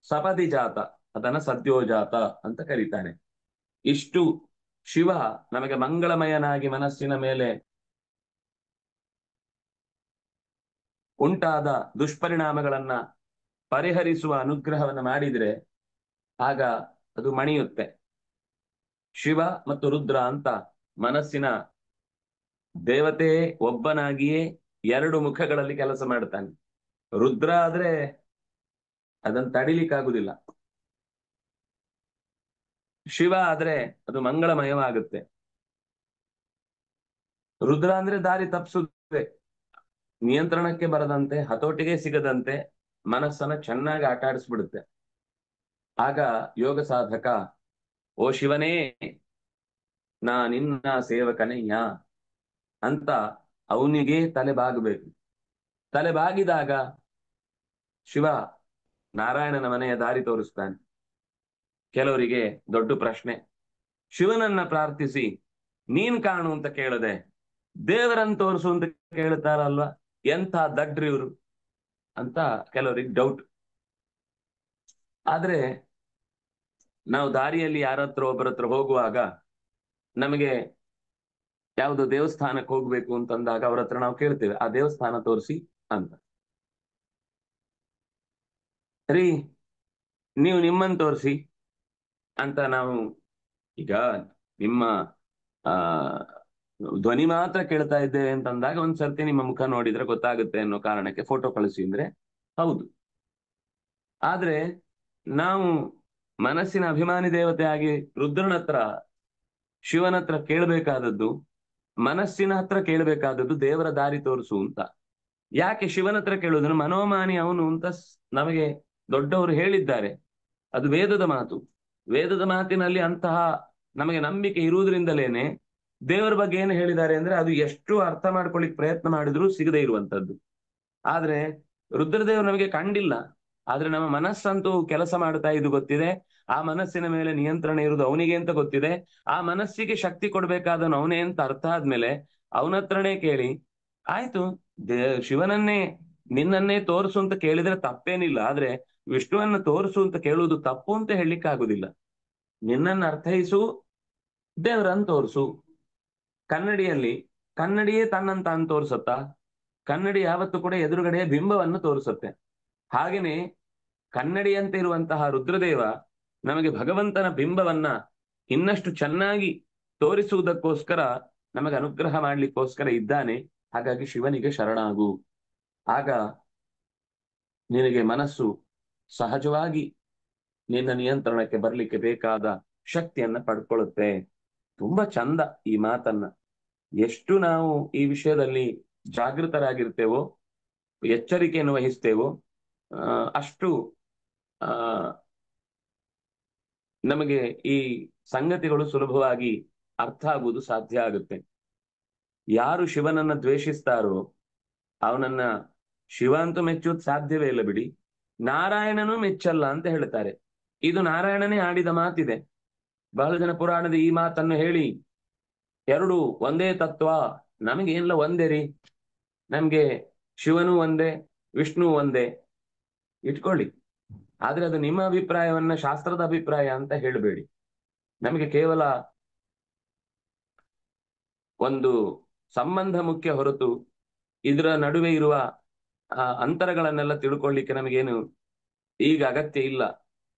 ಸಪದಿ ಜಾತ, ಅದನ್ನ ಸದ್ಯೋಜಾತ ಅಂತ ಕರೀತಾನೆ. ಇಷ್ಟು ಶಿವ ನಮಗೆ ಮಂಗಳಮಯನಾಗಿ ಮನಸ್ಸಿನ ಮೇಲೆ ಉಂಟಾದ ದುಷ್ಪರಿಣಾಮಗಳನ್ನ ಪರಿಹರಿಸುವ ಅನುಗ್ರಹವನ್ನು ಮಾಡಿದ್ರೆ ಆಗ ಅದು ಮಣಿಯುತ್ತೆ. ಶಿವ ಮತ್ತು ರುದ್ರ ಅಂತ ಮನಸ್ಸಿನ ದೇವತೆ ಒಬ್ಬನಾಗಿಯೇ 2 ಮುಖಗಳಲ್ಲಿ ಕೆಲಸ ಮಾಡ್ತಾನೆ. ರುದ್ರ ಆದ್ರೆ ಅದನ್ನು ತಡಿಲಿಕ್ಕಾಗುದಿಲ್ಲ, ಶಿವ ಆದ್ರೆ ಅದು ಮಂಗಳಮಯವಾಗುತ್ತೆ. ರುದ್ರ ಅಂದ್ರೆ ದಾರಿ ತಪ್ಪಿಸುತ್ತೆ, ನಿಯಂತ್ರಣಕ್ಕೆ ಬರದಂತೆ, ಹತೋಟಿಗೆ ಸಿಗದಂತೆ ಮನಸ್ಸನ್ನ ಚೆನ್ನಾಗಿ ಆಟ ಆಡಿಸ್ಬಿಡುತ್ತೆ. ಆಗ ಯೋಗ ಸಾಧಕ, ಓ ಶಿವನೇ ನಾ ನಿನ್ನ ಸೇವಕನಯ್ಯ ಅಂತ ಅವನಿಗೆ ತಲೆ ಬಾಗಬೇಕು. ತಲೆ ಬಾಗಿದಾಗ ಶಿವ ನಾರಾಯಣನ ಮನೆಯ ದಾರಿ ತೋರಿಸ್ತಾನೆ. ಕೆಲವರಿಗೆ ದೊಡ್ಡ ಪ್ರಶ್ನೆ, ಶಿವನನ್ನ ಪ್ರಾರ್ಥಿಸಿ ನೀನ್ ಕಾಣು ಅಂತ ಕೇಳದೆ ದೇವರನ್ನು ತೋರಿಸು ಅಂತ ಕೇಳ್ತಾರಲ್ವಾ, ಎಂಥ ದಡ್ರಿ ಇವರು ಅಂತ ಕೆಲವರಿಗೆ ಡೌಟ್. ಆದ್ರೆ ನಾವು ದಾರಿಯಲ್ಲಿ ಯಾರತ್ರ ಒಬ್ಬರತ್ರ ಹೋಗುವಾಗ ನಮಗೆ ಯಾವುದು ದೇವಸ್ಥಾನಕ್ಕೆ ಹೋಗ್ಬೇಕು ಅಂತಂದಾಗ ಅವ್ರ ಹತ್ರ ನಾವು ಕೇಳ್ತೇವೆ, ಆ ದೇವಸ್ಥಾನ ತೋರಿಸಿ ಅಂತ. ರೀ ನೀವು ನಿಮ್ಮನ್ನು ತೋರಿಸಿ ಅಂತ ನಾವು ಈಗ ನಿಮ್ಮ ಆ ಧ್ವನಿ ಮಾತ್ರ ಕೇಳ್ತಾ ಇದ್ದೇವೆ ಅಂತಂದಾಗ ಒಂದ್ಸರ್ತಿ ನಿಮ್ಮ ಮುಖ ನೋಡಿದ್ರೆ ಗೊತ್ತಾಗುತ್ತೆ ಅನ್ನೋ ಕಾರಣಕ್ಕೆ ಫೋಟೋ ಕಳಿಸಿ ಅಂದ್ರೆ ಹೌದು. ಆದ್ರೆ ನಾವು ಮನಸ್ಸಿನ ಅಭಿಮಾನಿ ದೇವತೆ ಆಗಿ ರುದ್ರನ ಹತ್ರ, ಶಿವನ ಹತ್ರ ಕೇಳಬೇಕಾದದ್ದು, ಮನಸ್ಸಿನ ಹತ್ರ ಕೇಳಬೇಕಾದದ್ದು ದೇವರ ದಾರಿ ತೋರಿಸು ಅಂತ. ಯಾಕೆ ಶಿವನ ಹತ್ರ ಕೇಳುವುದನ್ನು? ಮನೋಮಾನಿ ಅವನು ಅಂತ ನಮಗೆ ದೊಡ್ಡವರು ಹೇಳಿದ್ದಾರೆ. ಅದು ವೇದದ ಮಾತು. ವೇದದ ಮಾತಿನಲ್ಲಿ ಅಂತಹ ನಮಗೆ ನಂಬಿಕೆ ಇರುವುದರಿಂದಲೇನೆ ದೇವರ ಬಗ್ಗೆ ಏನು ಹೇಳಿದ್ದಾರೆ ಅಂದ್ರೆ ಅದು ಎಷ್ಟು ಅರ್ಥ ಮಾಡ್ಕೊಳ್ಳಿಕ್ ಪ್ರಯತ್ನ ಮಾಡಿದ್ರು ಸಿಗದೆ ಇರುವಂತದ್ದು. ಆದ್ರೆ ರುದ್ರದೇವರು ನಮಗೆ ಕಂಡಿಲ್ಲ, ಆದ್ರೆ ನಮ್ಮ ಮನಸ್ಸಂತೂ ಕೆಲಸ ಮಾಡ್ತಾ ಇದು ಗೊತ್ತಿದೆ. ಆ ಮನಸ್ಸಿನ ಮೇಲೆ ನಿಯಂತ್ರಣ ಇರುವುದು ಅವನಿಗೆ ಅಂತ ಗೊತ್ತಿದೆ. ಆ ಮನಸ್ಸಿಗೆ ಶಕ್ತಿ ಕೊಡ್ಬೇಕಾದನು ಅವನೇ ಅಂತ ಅರ್ಥ ಆದ್ಮೇಲೆ ಅವನ ಹತ್ರನೇ ಕೇಳಿ ಆಯ್ತು. ಶಿವನನ್ನೇ ನಿನ್ನನ್ನೇ ತೋರಿಸು ಅಂತ ಕೇಳಿದ್ರೆ ತಪ್ಪೇನಿಲ್ಲ. ಆದ್ರೆ ವಿಷ್ಣುವನ್ನ ತೋರಿಸು ಅಂತ ಕೇಳುವುದು ತಪ್ಪು ಅಂತ ಹೇಳಲಿಕ್ಕೆ ಆಗುದಿಲ್ಲ. ನಿನ್ನನ್ನು ಅರ್ಥೈಸು, ದೇವರನ್ನು ತೋರಿಸು. ಕನ್ನಡಿಯಲ್ಲಿ ಕನ್ನಡಿಯೇ ತನ್ನಂತ ಅಂತ ತೋರಿಸುತ್ತಾ? ಕನ್ನಡಿ ಯಾವತ್ತೂ ಕೂಡ ಎದುರುಗಡೆಯ ಬಿಂಬವನ್ನು ತೋರಿಸುತ್ತೆ. ಹಾಗೇನೆ ಕನ್ನಡಿಯಂತೆ ಇರುವಂತಹ ರುದ್ರದೇವ ನಮಗೆ ಭಗವಂತನ ಬಿಂಬವನ್ನ ಇನ್ನಷ್ಟು ಚೆನ್ನಾಗಿ ತೋರಿಸುವುದಕ್ಕೋಸ್ಕರ ನಮಗೆ ಅನುಗ್ರಹ ಮಾಡ್ಲಿಕ್ಕೋಸ್ಕರ ಇದ್ದಾನೆ. ಹಾಗಾಗಿ ಶಿವನಿಗೆ ಶರಣಾಗು. ಆಗ ನಿನಗೆ ಮನಸ್ಸು ಸಹಜವಾಗಿ ನಿನ್ನ ನಿಯಂತ್ರಣಕ್ಕೆ ಬರ್ಲಿಕ್ಕೆ ಬೇಕಾದ ಶಕ್ತಿಯನ್ನ ಪಡ್ಕೊಳ್ಳುತ್ತೆ. ತುಂಬಾ ಚಂದ ಈ ಮಾತನ್ನ. ಎಷ್ಟು ನಾವು ಈ ವಿಷಯದಲ್ಲಿ ಜಾಗೃತರಾಗಿರ್ತೇವೋ, ಎಚ್ಚರಿಕೆಯನ್ನು ವಹಿಸ್ತೇವೋ, ಅಷ್ಟು ಆ ನಮಗೆ ಈ ಸಂಗತಿಗಳು ಸುಲಭವಾಗಿ ಅರ್ಥ ಆಗುವುದು ಸಾಧ್ಯ ಆಗುತ್ತೆ. ಯಾರು ಶಿವನನ್ನ ದ್ವೇಷಿಸ್ತಾರೋ ಅವನನ್ನ ಶಿವ ಅಂತೂ ಮೆಚ್ಚುವುದು ಸಾಧ್ಯವೇ ಇಲ್ಲ ಬಿಡಿ. ನಾರಾಯಣನೂ ಮೆಚ್ಚಲ್ಲ ಅಂತ ಹೇಳ್ತಾರೆ. ಇದು ನಾರಾಯಣನೇ ಆಡಿದ ಮಾತಿದೆ. ಬಹಳ ಜನ ಪುರಾಣದ ಈ ಮಾತನ್ನು ಹೇಳಿ ಎರಡು ಒಂದೇ ತತ್ವ, ನಮಗೇನಿಲ್ಲ ಒಂದೇ ರೀ, ನಮ್ಗೆ ಶಿವನೂ ಒಂದೇ ವಿಷ್ಣು ಒಂದೇ ಇಟ್ಕೊಳ್ಳಿ. ಆದ್ರೆ ಅದು ನಿಮ್ಮ ಅಭಿಪ್ರಾಯವನ್ನ ಶಾಸ್ತ್ರದ ಅಭಿಪ್ರಾಯ ಅಂತ ಹೇಳಬೇಡಿ. ನಮಗೆ ಕೇವಲ ಒಂದು ಸಂಬಂಧ ಮುಖ್ಯ ಹೊರತು ಇದರ ನಡುವೆ ಇರುವ ಅಂತರಗಳನ್ನೆಲ್ಲ ತಿಳ್ಕೊಳ್ಳಿಕ್ಕೆ ನಮಗೇನು ಈಗ ಅಗತ್ಯ ಇಲ್ಲ,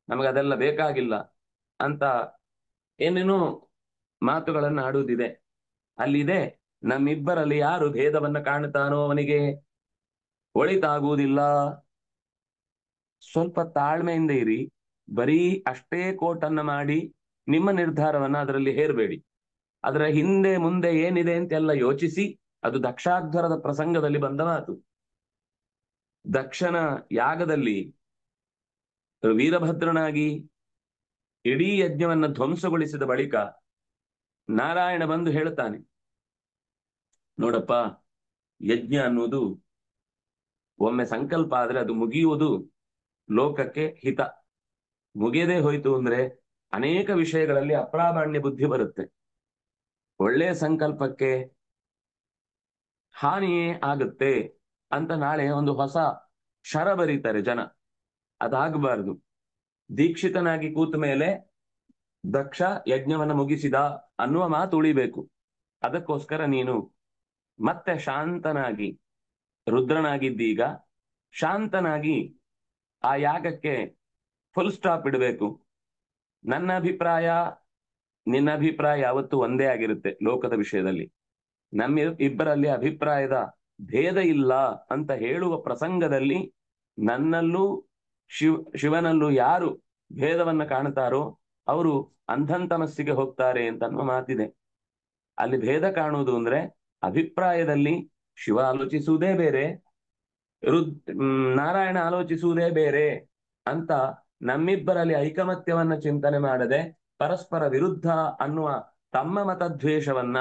ನಮಗದೆಲ್ಲ ಬೇಕಾಗಿಲ್ಲ ಅಂತ ಏನೇನೋ ಮಾತುಗಳನ್ನು ಆಡುವುದಿದೆ. ಅಲ್ಲಿದೆ, ನಮ್ಮಿಬ್ಬರಲ್ಲಿ ಯಾರು ಭೇದವನ್ನ ಕಾಣ್ತಾನೋ ಅವನಿಗೆ ಒಳಿತಾಗುವುದಿಲ್ಲ. ಸ್ವಲ್ಪ ತಾಳ್ಮೆಯಿಂದ ಇರಿ. ಬರೀ ಅಷ್ಟೇ ಕೋಟನ್ನ ಮಾಡಿ ನಿಮ್ಮ ನಿರ್ಧಾರವನ್ನ ಅದರಲ್ಲಿ ಹೇರಬೇಡಿ. ಅದರ ಹಿಂದೆ ಮುಂದೆ ಏನಿದೆ ಅಂತೆಲ್ಲ ಯೋಚಿಸಿ. ಅದು ದಕ್ಷಾಧ್ವರದ ಪ್ರಸಂಗದಲ್ಲಿ ಬಂದ ಮಾತು. ದಕ್ಷನ ಯಾಗದಲ್ಲಿ ವೀರಭದ್ರನಾಗಿ ಇಡೀ ಯಜ್ಞವನ್ನ ಧ್ವಂಸಗೊಳಿಸಿದ ಬಳಿಕ ನಾರಾಯಣ ಬಂದು ಹೇಳ್ತಾನೆ, ನೋಡಪ್ಪ, ಯಜ್ಞ ಅನ್ನುವುದು ಒಮ್ಮೆ ಸಂಕಲ್ಪ ಆದ್ರೆ ಅದು ಮುಗಿಯುವುದು ಲೋಕಕ್ಕೆ ಹಿತ. ಮುಗಿಯದೇ ಹೋಯ್ತು ಅಂದ್ರೆ ಅನೇಕ ವಿಷಯಗಳಲ್ಲಿ ಅಪ್ರಾಮಾಣ್ಯ ಬುದ್ಧಿ ಬರುತ್ತೆ. ಒಳ್ಳೆಯ ಸಂಕಲ್ಪಕ್ಕೆ ಹಾನಿಯೇ ಆಗುತ್ತೆ ಅಂತ ನಾಳೆ ಒಂದು ಹೊಸ ಶರ ಬರೀತಾರೆ ಜನ. ಅದಾಗಬಾರದು. ದೀಕ್ಷಿತನಾಗಿ ಕೂತ ಮೇಲೆ ದಕ್ಷ ಯಜ್ಞವನ್ನ ಮುಗಿಸಿದ ಅನ್ನುವ ಮಾತು ಉಳಿಬೇಕು. ಅದಕ್ಕೋಸ್ಕರ ನೀನು ಮತ್ತೆ ಶಾಂತನಾಗಿ, ರುದ್ರನಾಗಿದ್ದೀಗ ಶಾಂತನಾಗಿ ಆ ಯಾಗಕ್ಕೆ ಫುಲ್ ಸ್ಟಾಪ್ ಇಡಬೇಕು. ನನ್ನ ಅಭಿಪ್ರಾಯ ನಿನ್ನ ಅಭಿಪ್ರಾಯ ಯಾವತ್ತೂ ಒಂದೇ ಆಗಿರುತ್ತೆ ಲೋಕದ ವಿಷಯದಲ್ಲಿ. ನಮ್ಮ ಇಬ್ಬರಲ್ಲಿ ಅಭಿಪ್ರಾಯದ ಭೇದ ಇಲ್ಲ ಅಂತ ಹೇಳುವ ಪ್ರಸಂಗದಲ್ಲಿ ನನ್ನಲ್ಲೂ ಶಿವನಲ್ಲೂ ಯಾರು ಭೇದವನ್ನ ಕಾಣ್ತಾರೋ ಅವರು ಅಂಧಂತಮಸ್ಸಿಗೆ ಹೋಗ್ತಾರೆ ಅಂತ ಅನ್ನುವ ಮಾತಿದೆ. ಅಲ್ಲಿ ಭೇದ ಕಾಣುವುದು ಅಂದ್ರೆ ಅಭಿಪ್ರಾಯದಲ್ಲಿ ಶಿವ ಆಲೋಚಿಸುವುದೇ ಬೇರೆ, ನಾರಾಯಣ ಆಲೋಚಿಸುವುದೇ ಬೇರೆ ಅಂತ ನಮ್ಮಿಬ್ಬರಲ್ಲಿ ಐಕಮತ್ಯವನ್ನ ಚಿಂತನೆ ಮಾಡದೆ ಪರಸ್ಪರ ವಿರುದ್ಧ ಅನ್ನುವ ತಮ್ಮ ಮತದ್ವೇಷವನ್ನ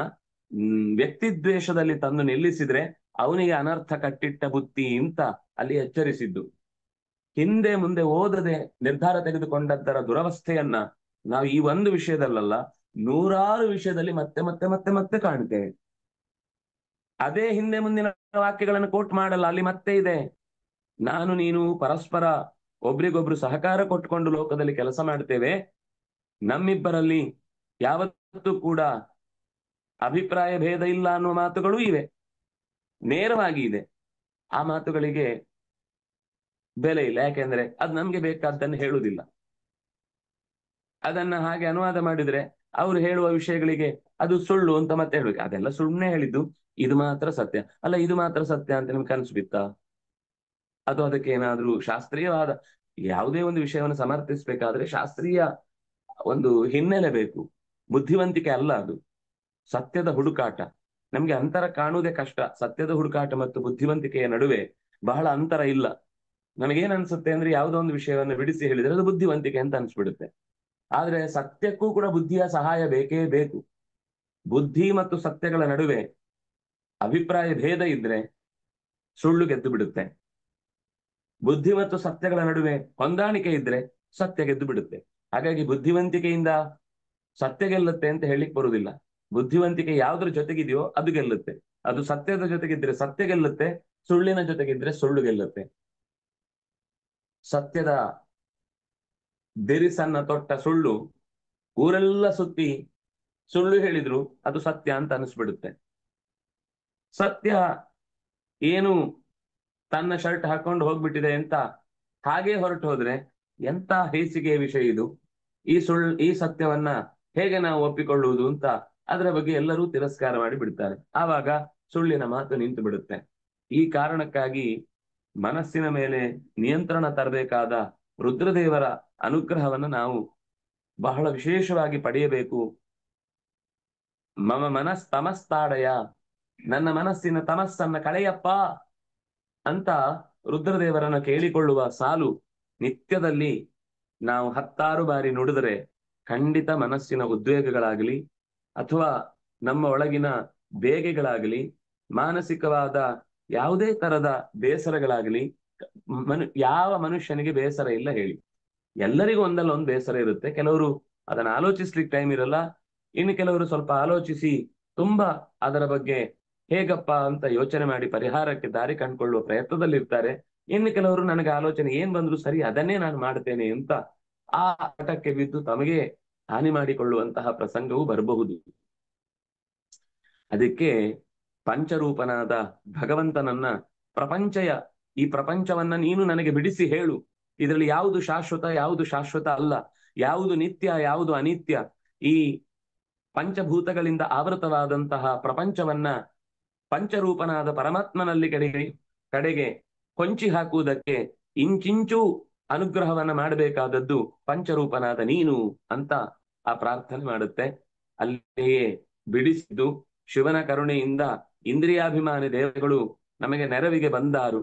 ವ್ಯಕ್ತಿದ್ವೇಷದಲ್ಲಿ ತಂದು ನಿಲ್ಲಿಸಿದ್ರೆ ಅವನಿಗೆ ಅನರ್ಥ ಕಟ್ಟಿಟ್ಟ ಬುತ್ತಿ ಅಂತ ಅಲ್ಲಿ ಎಚ್ಚರಿಸಿದ್ದು. ಹಿಂದೆ ಮುಂದೆ ಓದದೆ ನಿರ್ಧಾರ ತೆಗೆದುಕೊಂಡದ್ದರ ದುರವಸ್ಥೆಯನ್ನ ನಾವು ಈ ಒಂದು ವಿಷಯದಲ್ಲ, ನೂರಾರು ವಿಷಯದಲ್ಲಿ ಮತ್ತೆ ಮತ್ತೆ ಮತ್ತೆ ಮತ್ತೆ ಕಾಣ್ತೇವೆ. ಅದೇ ಹಿಂದೆ ಮುಂದಿನ ವಾಕ್ಯಗಳನ್ನು ಕೋಟ್ ಮಾಡಲ್ಲ, ಅಲ್ಲಿ ಮತ್ತೆ ಇದೆ, ನಾನು ನೀನು ಪರಸ್ಪರ ಒಬ್ರಿಗೊಬ್ರು ಸಹಕಾರ ಕೊಟ್ಟುಕೊಂಡು ಲೋಕದಲ್ಲಿ ಕೆಲಸ ಮಾಡ್ತೇವೆ. ನಮ್ಮಿಬ್ಬರಲ್ಲಿ ಯಾವತ್ತೂ ಕೂಡ ಅಭಿಪ್ರಾಯ ಭೇದ ಇಲ್ಲ ಅನ್ನುವ ಮಾತುಗಳು ಇವೆ, ನೇರವಾಗಿ ಇದೆ. ಆ ಮಾತುಗಳಿಗೆ ಬೆಲೆ ಇಲ್ಲ, ಯಾಕೆಂದ್ರೆ ಅದು ನಮ್ಗೆ ಬೇಕಾದ್ದನ್ನು ಹೇಳುವುದಿಲ್ಲ. ಅದನ್ನ ಹಾಗೆ ಅನುವಾದ ಮಾಡಿದ್ರೆ ಅವ್ರು ಹೇಳುವ ವಿಷಯಗಳಿಗೆ ಅದು ಸುಳ್ಳು ಅಂತ ಮತ್ತೆ ಹೇಳ್ಬೇಕು. ಅದೆಲ್ಲ ಸುಳ್ಳೆ ಹೇಳಿದ್ದು, ಇದು ಮಾತ್ರ ಸತ್ಯ ಅಲ್ಲ, ಇದು ಮಾತ್ರ ಸತ್ಯ ಅಂತ ನಿಮ್ಗೆ ಕನಸು ಬಿತ್ತಾ? ಅದು ಅದಕ್ಕೆ ಏನಾದ್ರೂ ಶಾಸ್ತ್ರೀಯವಾದ ಯಾವುದೇ ಒಂದು ವಿಷಯವನ್ನು ಸಮರ್ಥಿಸಬೇಕಾದ್ರೆ ಶಾಸ್ತ್ರೀಯ ಒಂದು ಹಿನ್ನೆಲೆ ಬೇಕು, ಬುದ್ಧಿವಂತಿಕೆ ಅಲ್ಲ ಅದು. ಸತ್ಯದ ಹುಡುಕಾಟ, ನಮ್ಗೆ ಅಂತರ ಕಾಣುವುದೇ ಕಷ್ಟ. ಸತ್ಯದ ಹುಡುಕಾಟ ಮತ್ತು ಬುದ್ಧಿವಂತಿಕೆಯ ನಡುವೆ ಬಹಳ ಅಂತರ ಇಲ್ಲ. ನಮಗೇನ್ ಅನ್ಸುತ್ತೆ ಅಂದ್ರೆ ಯಾವುದೋ ಒಂದು ವಿಷಯವನ್ನು ಬಿಡಿಸಿ ಹೇಳಿದ್ರೆ ಅದು ಬುದ್ಧಿವಂತಿಕೆ ಅಂತ ಅನ್ಸ್ಬಿಡುತ್ತೆ. ಆದ್ರೆ ಸತ್ಯಕ್ಕೂ ಕೂಡ ಬುದ್ಧಿಯ ಸಹಾಯ ಬೇಕೇ ಬೇಕು. ಬುದ್ಧಿ ಮತ್ತು ಸತ್ಯಗಳ ನಡುವೆ ಅಭಿಪ್ರಾಯ ಭೇದ ಇದ್ರೆ ಸುಳ್ಳು ಗೆದ್ದು ಬಿಡುತ್ತೆ. ಬುದ್ಧಿ ಮತ್ತು ಸತ್ಯಗಳ ನಡುವೆ ಹೊಂದಾಣಿಕೆ ಇದ್ರೆ ಸತ್ಯ ಗೆದ್ದು ಬಿಡುತ್ತೆ. ಹಾಗಾಗಿ ಬುದ್ಧಿವಂತಿಕೆಯಿಂದ ಸತ್ಯ ಗೆಲ್ಲುತ್ತೆ ಅಂತ ಹೇಳಿಕ್ ಬರುವುದಿಲ್ಲ. ಬುದ್ಧಿವಂತಿಕೆ ಯಾವ್ದ್ರ ಜೊತೆಗಿದೆಯೋ ಅದು ಗೆಲ್ಲುತ್ತೆ. ಅದು ಸತ್ಯದ ಜೊತೆಗಿದ್ರೆ ಸತ್ಯ ಗೆಲ್ಲುತ್ತೆ, ಸುಳ್ಳಿನ ಜೊತೆಗಿದ್ರೆ ಸುಳ್ಳು ಗೆಲ್ಲುತ್ತೆ. ಸತ್ಯದ ದಿರಿಸನ್ನ ತೊಟ್ಟ ಸುಳ್ಳು ಊರೆಲ್ಲ ಸುತ್ತಿ ಸುಳ್ಳು ಹೇಳಿದ್ರು ಅದು ಸತ್ಯ ಅಂತ ಅನಿಸ್ಬಿಡುತ್ತೆ. ಸತ್ಯ ಏನು ತನ್ನ ಶರ್ಟ್ ಹಾಕೊಂಡು ಹೋಗ್ಬಿಟ್ಟಿದೆ ಅಂತ ಹಾಗೆ ಹೊರಟು ಹೋದ್ರೆ ಎಂತ ಹೇಸಿಗೆ ವಿಷಯ ಇದು, ಈ ಸತ್ಯವನ್ನ ಹೇಗೆ ನಾವು ಒಪ್ಪಿಕೊಳ್ಳುವುದು ಅಂತ ಅದರ ಬಗ್ಗೆ ಎಲ್ಲರೂ ತಿರಸ್ಕಾರ ಮಾಡಿ ಬಿಡ್ತಾರೆ. ಆವಾಗ ಸುಳ್ಳಿನ ಮಾತು ನಿಂತು ಬಿಡುತ್ತೆ. ಈ ಕಾರಣಕ್ಕಾಗಿ ಮನಸ್ಸಿನ ಮೇಲೆ ನಿಯಂತ್ರಣ ತರಬೇಕಾದ ರುದ್ರದೇವರ ಅನುಗ್ರಹವನ್ನು ನಾವು ಬಹಳ ವಿಶೇಷವಾಗಿ ಪಡೆಯಬೇಕು. ಮಮ ಮನಸ್ತಮಸ್ತಾಡಯ, ನನ್ನ ಮನಸ್ಸಿನ ತಮಸ್ಸನ್ನ ಕಳೆಯಪ್ಪ ಅಂತ ರುದ್ರದೇವರನ್ನ ಕೇಳಿಕೊಳ್ಳುವ ಸಾಲು ನಿತ್ಯದಲ್ಲಿ ನಾವು 10 ಬಾರಿ ನುಡಿದರೆ ಖಂಡಿತ ಮನಸ್ಸಿನ ಉದ್ವೇಗಗಳಾಗಲಿ ಅಥವಾ ನಮ್ಮ ಒಳಗಿನ ಬೇಗೆಗಳಾಗಲಿ ಮಾನಸಿಕವಾದ ಯಾವುದೇ ತರದ ಬೇಸರಗಳಾಗಲಿ, ಯಾವ ಮನುಷ್ಯನಿಗೆ ಬೇಸರ ಇಲ್ಲ ಹೇಳಿ? ಎಲ್ಲರಿಗೂ ಒಂದಲ್ಲ ಒಂದು ಬೇಸರ ಇರುತ್ತೆ. ಕೆಲವರು ಅದನ್ನ ಆಲೋಚಿಸ್ಲಿಕ್ಕೆ ಟೈಮ್ ಇರಲ್ಲ, ಇನ್ನು ಕೆಲವರು ಸ್ವಲ್ಪ ಆಲೋಚಿಸಿ ತುಂಬಾ ಅದರ ಬಗ್ಗೆ ಹೇಗಪ್ಪ ಅಂತ ಯೋಚನೆ ಮಾಡಿ ಪರಿಹಾರಕ್ಕೆ ದಾರಿ ಕಂಡುಕೊಳ್ಳುವ ಪ್ರಯತ್ನದಲ್ಲಿರ್ತಾರೆ. ಇನ್ನು ಕೆಲವರು ನನಗೆ ಆಲೋಚನೆ ಏನ್ ಬಂದ್ರು ಸರಿ ಅದನ್ನೇ ನಾನು ಮಾಡ್ತೇನೆ ಅಂತ ಆ ಆಟಕ್ಕೆ ಬಿದ್ದು ತಮಗೆ ಹಾನಿ ಮಾಡಿಕೊಳ್ಳುವಂತಹ ಪ್ರಸಂಗವೂ ಬರಬಹುದು. ಅದಕ್ಕೆ ಪಂಚರೂಪನಾದ ಭಗವಂತನನ್ನ ಈ ಪ್ರಪಂಚವನ್ನ ನೀನು ನನಗೆ ಬಿಡಿಸಿ ಹೇಳು, ಇದರಲ್ಲಿ ಯಾವುದು ಶಾಶ್ವತ ಯಾವುದು ಶಾಶ್ವತ ಅಲ್ಲ, ಯಾವುದು ನಿತ್ಯ ಯಾವುದು ಅನಿತ್ಯ, ಈ ಪಂಚಭೂತಗಳಿಂದ ಆವೃತವಾದಂತಹ ಪ್ರಪಂಚವನ್ನ ಪಂಚರೂಪನಾದ ಪರಮಾತ್ಮನಲ್ಲಿ ಕಡೆಗೆ ಕೊಂಚಿ ಹಾಕುವುದಕ್ಕೆ ಇಂಚಿಂಚೂ ಅನುಗ್ರಹವನ್ನ ಮಾಡಬೇಕಾದದ್ದು ಪಂಚರೂಪನಾದ ನೀನು ಅಂತ ಆ ಪ್ರಾರ್ಥನೆ ಮಾಡುತ್ತೆ. ಅಲ್ಲಿಯೇ ಬಿಡಿಸಿದ್ದು ಶಿವನ ಕರುಣೆಯಿಂದ ಇಂದ್ರಿಯಾಭಿಮಾನಿ ದೇವಗಳು ನಮಗೆ ನೆರವಿಗೆ ಬಂದಾರು.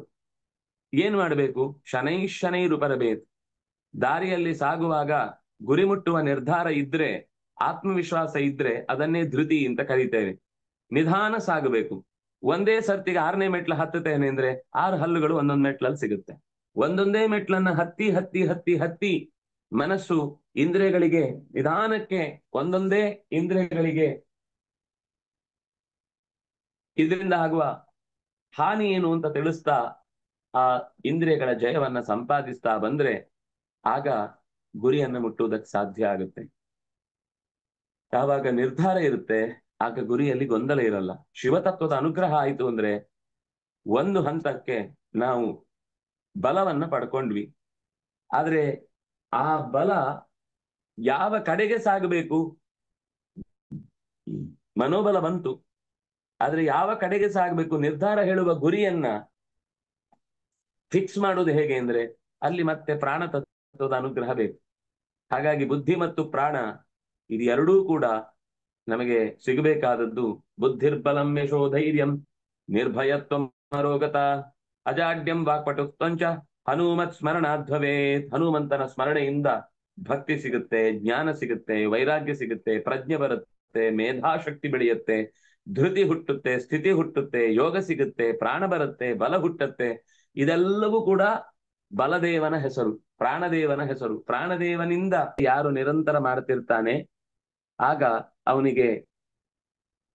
ಏನ್ ಮಾಡಬೇಕು? ಶನೈರು ಬರಬೇಕು. ದಾರಿಯಲ್ಲಿ ಸಾಗುವಾಗ ಗುರಿ ಮುಟ್ಟುವ ನಿರ್ಧಾರ ಇದ್ರೆ, ಆತ್ಮವಿಶ್ವಾಸ ಇದ್ರೆ ಅದನ್ನೇ ಧೃತಿ ಅಂತ ಕರೀತೇವೆ. ನಿಧಾನ ಸಾಗಬೇಕು. ಒಂದೇ ಸರ್ತಿಗೆ 6ನೇ ಮೆಟ್ಲು ಹತ್ತುತ್ತೇನೆ ಅಂದ್ರೆ 6 ಹಲ್ಲುಗಳು ಒಂದೊಂದು ಮೆಟ್ಲಲ್ಲಿ ಸಿಗುತ್ತೆ. ಒಂದೊಂದೇ ಮೆಟ್ಲನ್ನ ಹತ್ತಿ ಹತ್ತಿ ಹತ್ತಿ ಹತ್ತಿ ಮನಸ್ಸು ಇಂದ್ರಿಯಗಳಿಗೆ ನಿಧಾನಕ್ಕೆ ಒಂದೊಂದೇ ಇಂದ್ರಿಯಗಳಿಗೆ ಇದರಿಂದ ಆಗುವ ಹಾನಿ ಏನು ಅಂತ ತಿಳಿಸ್ತಾ ಆ ಇಂದ್ರಿಯಗಳ ಜಯವನ್ನ ಸಂಪಾದಿಸ್ತಾ ಬಂದ್ರೆ ಆಗ ಗುರಿಯನ್ನ ಮುಟ್ಟುವುದಕ್ಕೆ ಸಾಧ್ಯ ಆಗುತ್ತೆ. ಯಾವಾಗ ನಿರ್ಧಾರ ಇರುತ್ತೆ ಆಗ ಗುರಿಯಲ್ಲಿ ಗೊಂದಲ ಇರಲ್ಲ. ಶಿವತತ್ವದ ಅನುಗ್ರಹ ಆಯಿತು ಅಂದ್ರೆ ಒಂದು ಹಂತಕ್ಕೆ ನಾವು ಬಲವನ್ನ ಪಡ್ಕೊಂಡ್ವಿ. ಆದ್ರೆ ಆ ಬಲ ಯಾವ ಕಡೆಗೆ ಸಾಗಬೇಕು? ಮನೋಬಲ ಬಂತು, ಆದ್ರೆ ಯಾವ ಕಡೆಗೆ ಸಾಗಬೇಕು ನಿರ್ಧಾರ ಹೇಳುವ ಗುರಿಯನ್ನ ಫಿಕ್ಸ್ ಮಾಡೋದು ಹೇಗೆ ಅಂದ್ರೆ ಅಲ್ಲಿ ಮತ್ತೆ ಪ್ರಾಣ ತತ್ವದ ಅನುಗ್ರಹ ಬೇಕು. ಹಾಗಾಗಿ ಬುದ್ಧಿ ಮತ್ತು ಪ್ರಾಣ ಇದು ಎರಡೂ ಕೂಡ ನಮಗೆ ಸಿಗಬೇಕಾದದ್ದು. ಬುದ್ಧಿರ್ಬಲಂ ಯಶೋ ಧೈರ್ಯಂ ನಿರ್ಭಯತ್ವಂ ಅರೋಗತ ಅಜಾಡ್ಯಂ ವಾಕ್ಪಟುತ್ವಂಚ ಹನುಮತ್ ಸ್ಮರಣಾಧ್ವವೇತ್. ಹನುಮಂತನ ಸ್ಮರಣೆಯಿಂದ ಭಕ್ತಿ ಸಿಗುತ್ತೆ, ಜ್ಞಾನ ಸಿಗುತ್ತೆ, ವೈರಾಗ್ಯ ಸಿಗುತ್ತೆ, ಪ್ರಜ್ಞೆ ಬರುತ್ತೆ, ಮೇಧಾಶಕ್ತಿ ಬೆಳೆಯುತ್ತೆ, ಧೃತಿ ಹುಟ್ಟುತ್ತೆ, ಸ್ಥಿತಿ ಹುಟ್ಟುತ್ತೆ, ಯೋಗ ಸಿಗುತ್ತೆ, ಪ್ರಾಣ ಬರುತ್ತೆ, ಬಲ ಹುಟ್ಟುತ್ತೆ. ಇದೆಲ್ಲವೂ ಕೂಡ ಬಲದೇವನ ಹೆಸರು, ಪ್ರಾಣದೇವನ ಹೆಸರು. ಪ್ರಾಣದೇವನಿಂದ ಯಾರು ನಿರಂತರ ಮಾಡ್ತಿರ್ತಾನೆ ಆಗ ಅವನಿಗೆ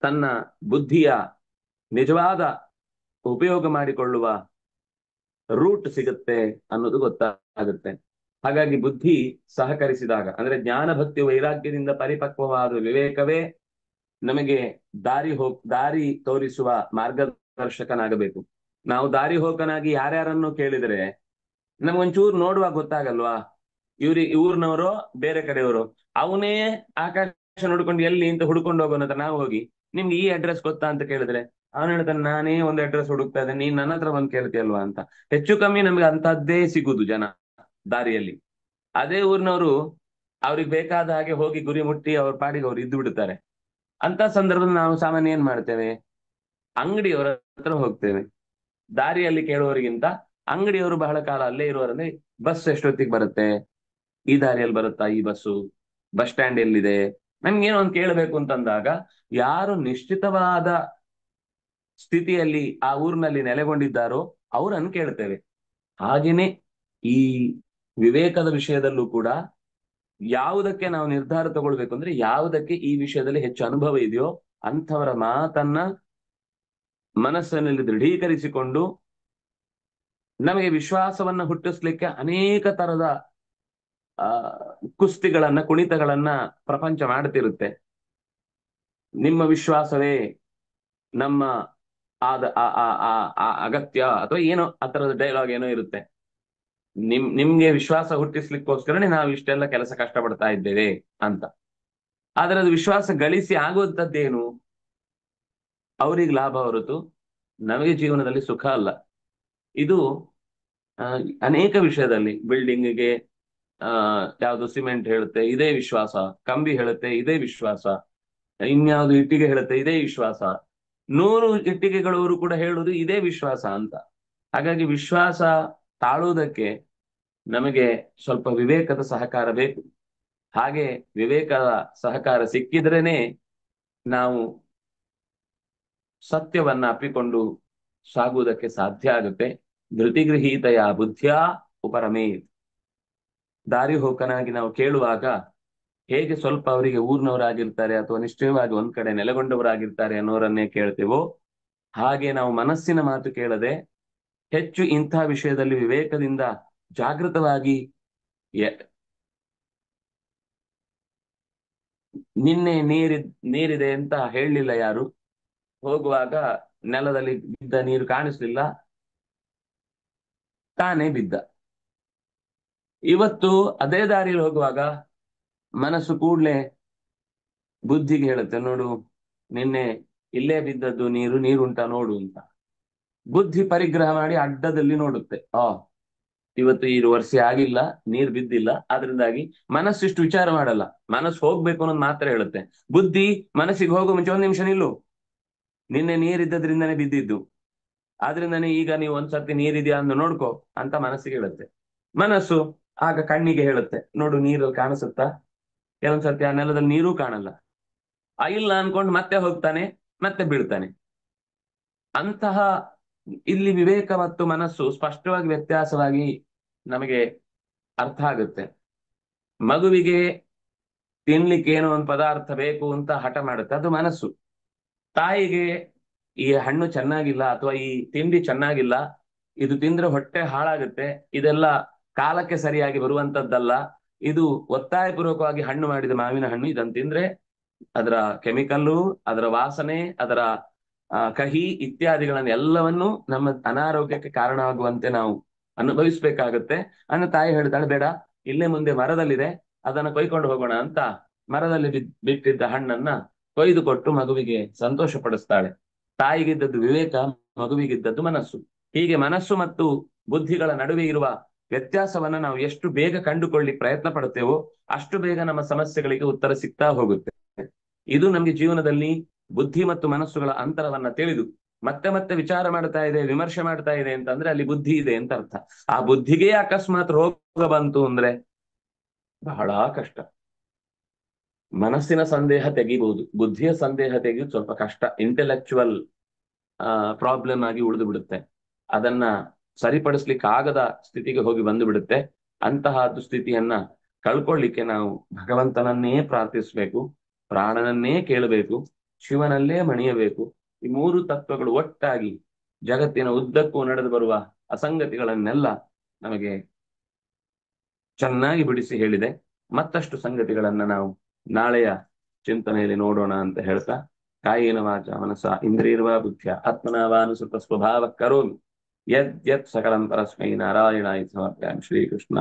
ತನ್ನ ಬುದ್ಧಿಯ ನಿಜವಾದ ಉಪಯೋಗ ಮಾಡಿಕೊಳ್ಳುವ ರೂಟ್ ಸಿಗುತ್ತೆ ಅನ್ನೋದು ಗೊತ್ತಾಗುತ್ತೆ. ಹಾಗಾಗಿ ಬುದ್ಧಿ ಸಹಕರಿಸಿದಾಗ ಅಂದ್ರೆ ಜ್ಞಾನ ಭಕ್ತಿ ವೈರಾಗ್ಯದಿಂದ ಪರಿಪಕ್ವವಾದ ವಿವೇಕವೇ ನಮಗೆ ದಾರಿ ತೋರಿಸುವ ಮಾರ್ಗದರ್ಶಕನಾಗಬೇಕು. ನಾವು ದಾರಿ ಹೋಕನಾಗಿ ಯಾರ್ಯಾರನ್ನು ಕೇಳಿದರೆ ನಮ್ಗೊಂಚೂರು ನೋಡುವಾಗ ಗೊತ್ತಾಗಲ್ವಾ ಇವ್ರನವರೋ ಬೇರೆ ಕಡೆಯವರು? ಅವನೇ ಆಕಾಶ ಹುಡ್ಕೊಂಡು ಎಲ್ಲಿ ಅಂತ ಹುಡ್ಕೊಂಡು ಹೋಗೋಣ ಅಂತ ನಾವು ಹೋಗಿ ನಿಮ್ಗೆ ಈ ಅಡ್ರೆಸ್ ಗೊತ್ತಾ ಅಂತ ಕೇಳಿದ್ರೆ ಅವನು ಹೇಳ್ತಾನೆ ನಾನೇ ಒಂದು ಅಡ್ರೆಸ್ ಹುಡುಕ್ತಾ ಇದ್ದೇನೆ, ನೀನ್ ನನ್ನ ಹತ್ರ ಬಂದು ಕೇಳ್ತೀಯಲ್ವಾ ಅಂತ. ಹೆಚ್ಚು ಕಮ್ಮಿ ನಮ್ಗೆ ಅಂತದ್ದೇ ಸಿಗುದು ಜನ ದಾರಿಯಲ್ಲಿ. ಅದೇ ಊರಿನವರು ಅವ್ರಿಗೆ ಬೇಕಾದ ಹಾಗೆ ಹೋಗಿ ಗುರಿ ಮುಟ್ಟಿ ಅವ್ರ ಪಾಡಿಗೆ ಅವ್ರು ಇದ್ದು ಬಿಡ್ತಾರೆ. ಅಂತ ಸಂದರ್ಭದಲ್ಲಿ ನಾವು ಸಾಮಾನ್ಯ ಏನ್ ಮಾಡ್ತೇವೆ, ಅಂಗಡಿಯವರ ಹತ್ರ ಹೋಗ್ತೇವೆ. ದಾರಿಯಲ್ಲಿ ಕೇಳುವವರಿಗಿಂತ ಅಂಗಡಿಯವರು ಬಹಳ ಕಾಲ ಅಲ್ಲೇ ಇರುವವರಲ್ಲಿ ಬಸ್ ಎಷ್ಟೊತ್ತಿಗೆ ಬರುತ್ತೆ, ಈ ದಾರಿಯಲ್ಲಿ ಬರುತ್ತಾ ಈ ಬಸ್ಸು, ಬಸ್ ಸ್ಟ್ಯಾಂಡ್ ಎಲ್ಲಿದೆ, ನಮ್ಗೇನೋ ಒಂದು ಕೇಳಬೇಕು ಅಂತಂದಾಗ ಯಾರು ನಿಶ್ಚಿತವಾದ ಸ್ಥಿತಿಯಲ್ಲಿ ಆ ಊರಿನಲ್ಲಿ ನೆಲೆಗೊಂಡಿದ್ದಾರೋ ಅವರನ್ನು ಕೇಳ್ತೇವೆ. ಹಾಗೇನೆ ಈ ವಿವೇಕದ ವಿಷಯದಲ್ಲೂ ಕೂಡ ಯಾವುದಕ್ಕೆ ನಾವು ನಿರ್ಧಾರ ತಗೊಳ್ಬೇಕು ಅಂದ್ರೆ, ಯಾವುದಕ್ಕೆ ಈ ವಿಷಯದಲ್ಲಿ ಹೆಚ್ಚು ಅನುಭವ ಇದೆಯೋ ಅಂಥವರ ಮಾತನ್ನ ಮನಸ್ಸಿನಲ್ಲಿ ದೃಢೀಕರಿಸಿಕೊಂಡು ನಮಗೆ ವಿಶ್ವಾಸವನ್ನ ಹುಟ್ಟಿಸ್ಲಿಕ್ಕೆ ಅನೇಕ ತರದ ಆ ಕುಸ್ತಿಗಳನ್ನ, ಕುಣಿತಗಳನ್ನ ಪ್ರಪಂಚ ಮಾಡ್ತಿರುತ್ತೆ. ನಿಮ್ಮ ವಿಶ್ವಾಸವೇ ನಮ್ಮ ಅಗತ್ಯ ಅಥವಾ ಏನೋ ಆ ತರದ ಡೈಲಾಗ್ ಏನೋ ಇರುತ್ತೆ. ನಿಮ್ಗೆ ವಿಶ್ವಾಸ ಹುಟ್ಟಿಸ್ಲಿಕ್ಕೋಸ್ಕರನೇ ನಾವು ಇಷ್ಟೆಲ್ಲ ಕೆಲಸ ಕಷ್ಟಪಡ್ತಾ ಇದ್ದೇವೆ ಅಂತ. ಆದ್ರೆ ಅದು ವಿಶ್ವಾಸ ಗಳಿಸಿ ಆಗುವಂತದ್ದೇನು, ಅವ್ರಿಗೆ ಲಾಭ ಹೊರತು ನಮಗೆ ಜೀವನದಲ್ಲಿ ಸುಖ ಅಲ್ಲ. ಇದು ಅನೇಕ ವಿಷಯದಲ್ಲಿ, ಬಿಲ್ಡಿಂಗ್ಗೆ ಯಾವುದು ಸಿಮೆಂಟ್ ಹೇಳುತ್ತೆ ಇದೇ ವಿಶ್ವಾಸ, ಕಂಬಿ ಹೇಳುತ್ತೆ ಇದೇ ವಿಶ್ವಾಸ, ಇನ್ಯಾವುದು ಇಟ್ಟಿಗೆ ಹೇಳುತ್ತೆ ಇದೇ ವಿಶ್ವಾಸ, 100 ಇಟ್ಟಿಗೆಗಳವರು ಕೂಡ ಹೇಳುವುದು ಇದೇ ವಿಶ್ವಾಸ ಅಂತ. ಹಾಗಾಗಿ ವಿಶ್ವಾಸ ತಾಳುವುದಕ್ಕೆ ನಮಗೆ ಸ್ವಲ್ಪ ವಿವೇಕದ ಸಹಕಾರ ಬೇಕು. ಹಾಗೆ ವಿವೇಕದ ಸಹಕಾರ ಸಿಕ್ಕಿದ್ರೇನೆ ನಾವು ಸತ್ಯವನ್ನ ಅಪ್ಪಿಕೊಂಡು ಸಾಗುವುದಕ್ಕೆ ಸಾಧ್ಯ ಆಗುತ್ತೆ. ಧೃತಿಗೃಹೀತೆಯ ಬುದ್ಧಿಯ ಉಪರಮೇತ್. ದಾರಿ ಹೋಕನಾಗಿ ನಾವು ಕೇಳುವಾಗ ಹೇಗೆ ಸ್ವಲ್ಪ ಅವರಿಗೆ ಊರಿನವರಾಗಿರ್ತಾರೆ ಅಥವಾ ನಿಶ್ಚಯವಾಗಿ ಒಂದ್ ಕಡೆ ನೆಲೆಗೊಂಡವರಾಗಿರ್ತಾರೆ ಅನ್ನೋರನ್ನೇ ಕೇಳ್ತೇವೋ, ಹಾಗೆ ನಾವು ಮನಸ್ಸಿನ ಮಾತು ಕೇಳದೆ ಹೆಚ್ಚು ಇಂಥ ವಿಷಯದಲ್ಲಿ ವಿವೇಕದಿಂದ ಜಾಗೃತವಾಗಿ ನಿನ್ನೆ ನೀರಿದೆ ಅಂತ ಹೇಳಲಿಲ್ಲ ಯಾರು, ಹೋಗುವಾಗ ನೆಲದಲ್ಲಿ ಬಿದ್ದ ನೀರು ಕಾಣಿಸ್ಲಿಲ್ಲ, ತಾನೇ ಬಿದ್ದ. ಇವತ್ತು ಅದೇ ದಾರಿಯಲ್ಲಿ ಹೋಗುವಾಗ ಮನಸ್ಸು ಕೂಡ್ಲೆ ಬುದ್ಧಿಗೆ ಹೇಳುತ್ತೆ, ನೋಡು ನಿನ್ನೆ ಇಲ್ಲೇ ಬಿದ್ದದ್ದು ನೀರುಂಟ ನೋಡು ಅಂತ. ಬುದ್ಧಿ ಪರಿಗ್ರಹ ಮಾಡಿ ಅಡ್ಡದಲ್ಲಿ ನೋಡುತ್ತೆ, ಇವತ್ತು ಈ ವರ್ಷ ಆಗಿಲ್ಲ, ನೀರ್ ಬಿದ್ದಿಲ್ಲ, ಆದ್ರಿಂದಾಗಿ ಮನಸ್ಸಿಷ್ಟು ವಿಚಾರ ಮಾಡಲ್ಲ. ಮನಸ್ಸು ಹೋಗ್ಬೇಕು ಅನ್ನೋದು ಮಾತ್ರ ಹೇಳುತ್ತೆ. ಬುದ್ಧಿ ಮನಸ್ಸಿಗೆ ಹೋಗೋ ಮುಂಚೆ 1 ನಿಮಿಷ ನಿಲ್ಲು, ನಿನ್ನೆ ನೀರಿದ್ದದ್ರಿಂದನೇ ಬಿದ್ದಿದ್ದು, ಆದ್ರಿಂದಾನೇ ಈಗ ನೀವು ಒಂದ್ಸರ್ತಿ ನೀರಿದ್ಯಾ ಅಂತ ನೋಡ್ಕೋ ಅಂತ ಮನಸ್ಸಿಗೆ ಹೇಳುತ್ತೆ. ಮನಸ್ಸು ಆಗ ಕಣ್ಣಿಗೆ ಹೇಳುತ್ತೆ, ನೋಡು ನೀರು ಕಾಣಿಸುತ್ತಾ, ಕೆಲವೊಂದ್ಸರ್ತಿ ಆ ನೆಲದಲ್ಲಿ ನೀರೂ ಕಾಣಲ್ಲ, ಇಲ್ಲ ಅನ್ಕೊಂಡು ಮತ್ತೆ ಹೋಗ್ತಾನೆ, ಮತ್ತೆ ಬೀಳ್ತಾನೆ. ಅಂತಹ ಇಲ್ಲಿ ವಿವೇಕ ಮತ್ತು ಮನಸ್ಸು ಸ್ಪಷ್ಟವಾಗಿ ವ್ಯತ್ಯಾಸವಾಗಿ ನಮಗೆ ಅರ್ಥ ಆಗುತ್ತೆ. ಮಗುವಿಗೆ ತಿನ್ಲಿಕ್ಕೆ ಏನೋ ಒಂದು ಪದಾರ್ಥ ಬೇಕು ಅಂತ ಹಠ ಮಾಡುತ್ತೆ, ಅದು ಮನಸ್ಸು. ತಾಯಿಗೆ ಈ ಹಣ್ಣು ಚೆನ್ನಾಗಿಲ್ಲ ಅಥವಾ ಈ ತಿಂಡಿ ಚೆನ್ನಾಗಿಲ್ಲ, ಇದು ತಿಂದ್ರೆ ಹೊಟ್ಟೆ ಹಾಳಾಗುತ್ತೆ, ಇದೆಲ್ಲ ಕಾಲಕ್ಕೆ ಸರಿಯಾಗಿ ಬರುವಂತದ್ದಲ್ಲ, ಇದು ಒತ್ತಾಯಪೂರ್ವಕವಾಗಿ ಹಣ್ಣು ಮಾಡಿದ ಮಾವಿನ ಹಣ್ಣು, ಇದನ್ನು ತಿಂದ್ರೆ ಅದರ ಕೆಮಿಕಲ್ಲು, ಅದರ ವಾಸನೆ, ಅದರ ಕಹಿ ಇತ್ಯಾದಿಗಳನ್ನ ಎಲ್ಲವನ್ನೂ ನಮ್ಮ ಅನಾರೋಗ್ಯಕ್ಕೆ ಕಾರಣ ಆಗುವಂತೆ ನಾವು ಅನುಭವಿಸ್ಬೇಕಾಗತ್ತೆ. ಅನ್ನ ತಾಯಿ ಹೇಳ್ತಾಳೆ, ಬೇಡ ಇಲ್ಲೇ ಮುಂದೆ ಮರದಲ್ಲಿದೆ, ಅದನ್ನ ಕೊಯ್ಕೊಂಡು ಹೋಗೋಣ ಅಂತ ಮರದಲ್ಲಿ ಬಿಟ್ಟಿದ್ದ ಹಣ್ಣನ್ನ ಕೊಯ್ದು ಕೊಟ್ಟು ಮಗುವಿಗೆ ಸಂತೋಷ ಪಡಿಸ್ತಾಳೆ. ತಾಯಿಗಿದ್ದದ್ದು ವಿವೇಕ, ಮಗುವಿಗಿದ್ದದ್ದು ಮನಸ್ಸು. ಹೀಗೆ ಮನಸ್ಸು ಮತ್ತು ಬುದ್ಧಿಗಳ ನಡುವೆ ಇರುವ ವ್ಯತ್ಯಾಸವನ್ನ ನಾವು ಎಷ್ಟು ಬೇಗ ಕಂಡುಕೊಳ್ಳಿ ಪ್ರಯತ್ನ ಪಡ್ತೇವೋ ಅಷ್ಟು ಬೇಗ ನಮ್ಮ ಸಮಸ್ಯೆಗಳಿಗೆ ಉತ್ತರ ಸಿಗ್ತಾ ಹೋಗುತ್ತೆ. ಇದು ನಮ್ಗೆ ಜೀವನದಲ್ಲಿ ಬುದ್ಧಿ ಮತ್ತು ಮನಸ್ಸುಗಳ ಅಂತರವನ್ನ ತಿಳಿದು ಮತ್ತೆ ಮತ್ತೆ ವಿಚಾರ ಮಾಡ್ತಾ ಇದೆ, ವಿಮರ್ಶೆ ಮಾಡ್ತಾ ಇದೆ ಅಂತಂದ್ರೆ ಅಲ್ಲಿ ಬುದ್ಧಿ ಇದೆ ಅಂತ ಅರ್ಥ. ಆ ಬುದ್ಧಿಗೆ ಅಕಸ್ಮಾತ್ ರೋಗ ಬಂತು ಅಂದ್ರೆ ಬಹಳ ಕಷ್ಟ. ಮನಸ್ಸಿನ ಸಂದೇಹ ತೆಗಿಬಹುದು, ಬುದ್ಧಿಯ ಸಂದೇಹ ತೆಗೆಯುವುದು ಸ್ವಲ್ಪ ಕಷ್ಟ. ಇಂಟೆಲೆಕ್ಚುವಲ್ ಪ್ರಾಬ್ಲಮ್ ಆಗಿ ಉಳಿದು ಬಿಡುತ್ತೆ, ಅದನ್ನ ಸರಿಪಡಿಸ್ಲಿಕ್ಕೆ ಆಗದ ಸ್ಥಿತಿಗೆ ಹೋಗಿ ಬಂದು ಬಿಡುತ್ತೆ. ಅಂತಹ ದುಸ್ಥಿತಿಯನ್ನ ಕಳ್ಕೊಳ್ಳಿಕ್ಕೆ ನಾವು ಭಗವಂತನನ್ನೇ ಪ್ರಾರ್ಥಿಸ್ಬೇಕು, ಪ್ರಾಣನನ್ನೇ ಕೇಳಬೇಕು, ಶಿವನಲ್ಲೇ ಮಣಿಯಬೇಕು. ಈ 3 ತತ್ವಗಳು ಒಟ್ಟಾಗಿ ಜಗತ್ತಿನ ಉದ್ದಕ್ಕೂ ನಡೆದು ಬರುವ ಅಸಂಗತಿಗಳನ್ನೆಲ್ಲ ನಮಗೆ ಚೆನ್ನಾಗಿ ಬಿಡಿಸಿ ಹೇಳಿದೆ. ಮತ್ತಷ್ಟು ಸಂಗತಿಗಳನ್ನ ನಾವು ನಾಳೆಯ ಚಿಂತನೆಯಲ್ಲಿ ನೋಡೋಣ ಅಂತ ಹೇಳ್ತಾ, ಕಾಯೇನ ವಾಚ ಮನಸ ಇಂದ್ರಿಯರ್ವಾ ಬುದ್ಧಿಯ ಆತ್ಮನಾವಾನುಸೃತ ಸ್ವಭಾವ ಕರೋಮಿ ಯತ್ ಯತ್ ಸಕಲಂ ಪರಸ್ಮೈ ನಾರಾಯಣಾಯ ಸಮರ್ಪಯಾಮಿ. ಶ್ರೀಕೃಷ್ಣ.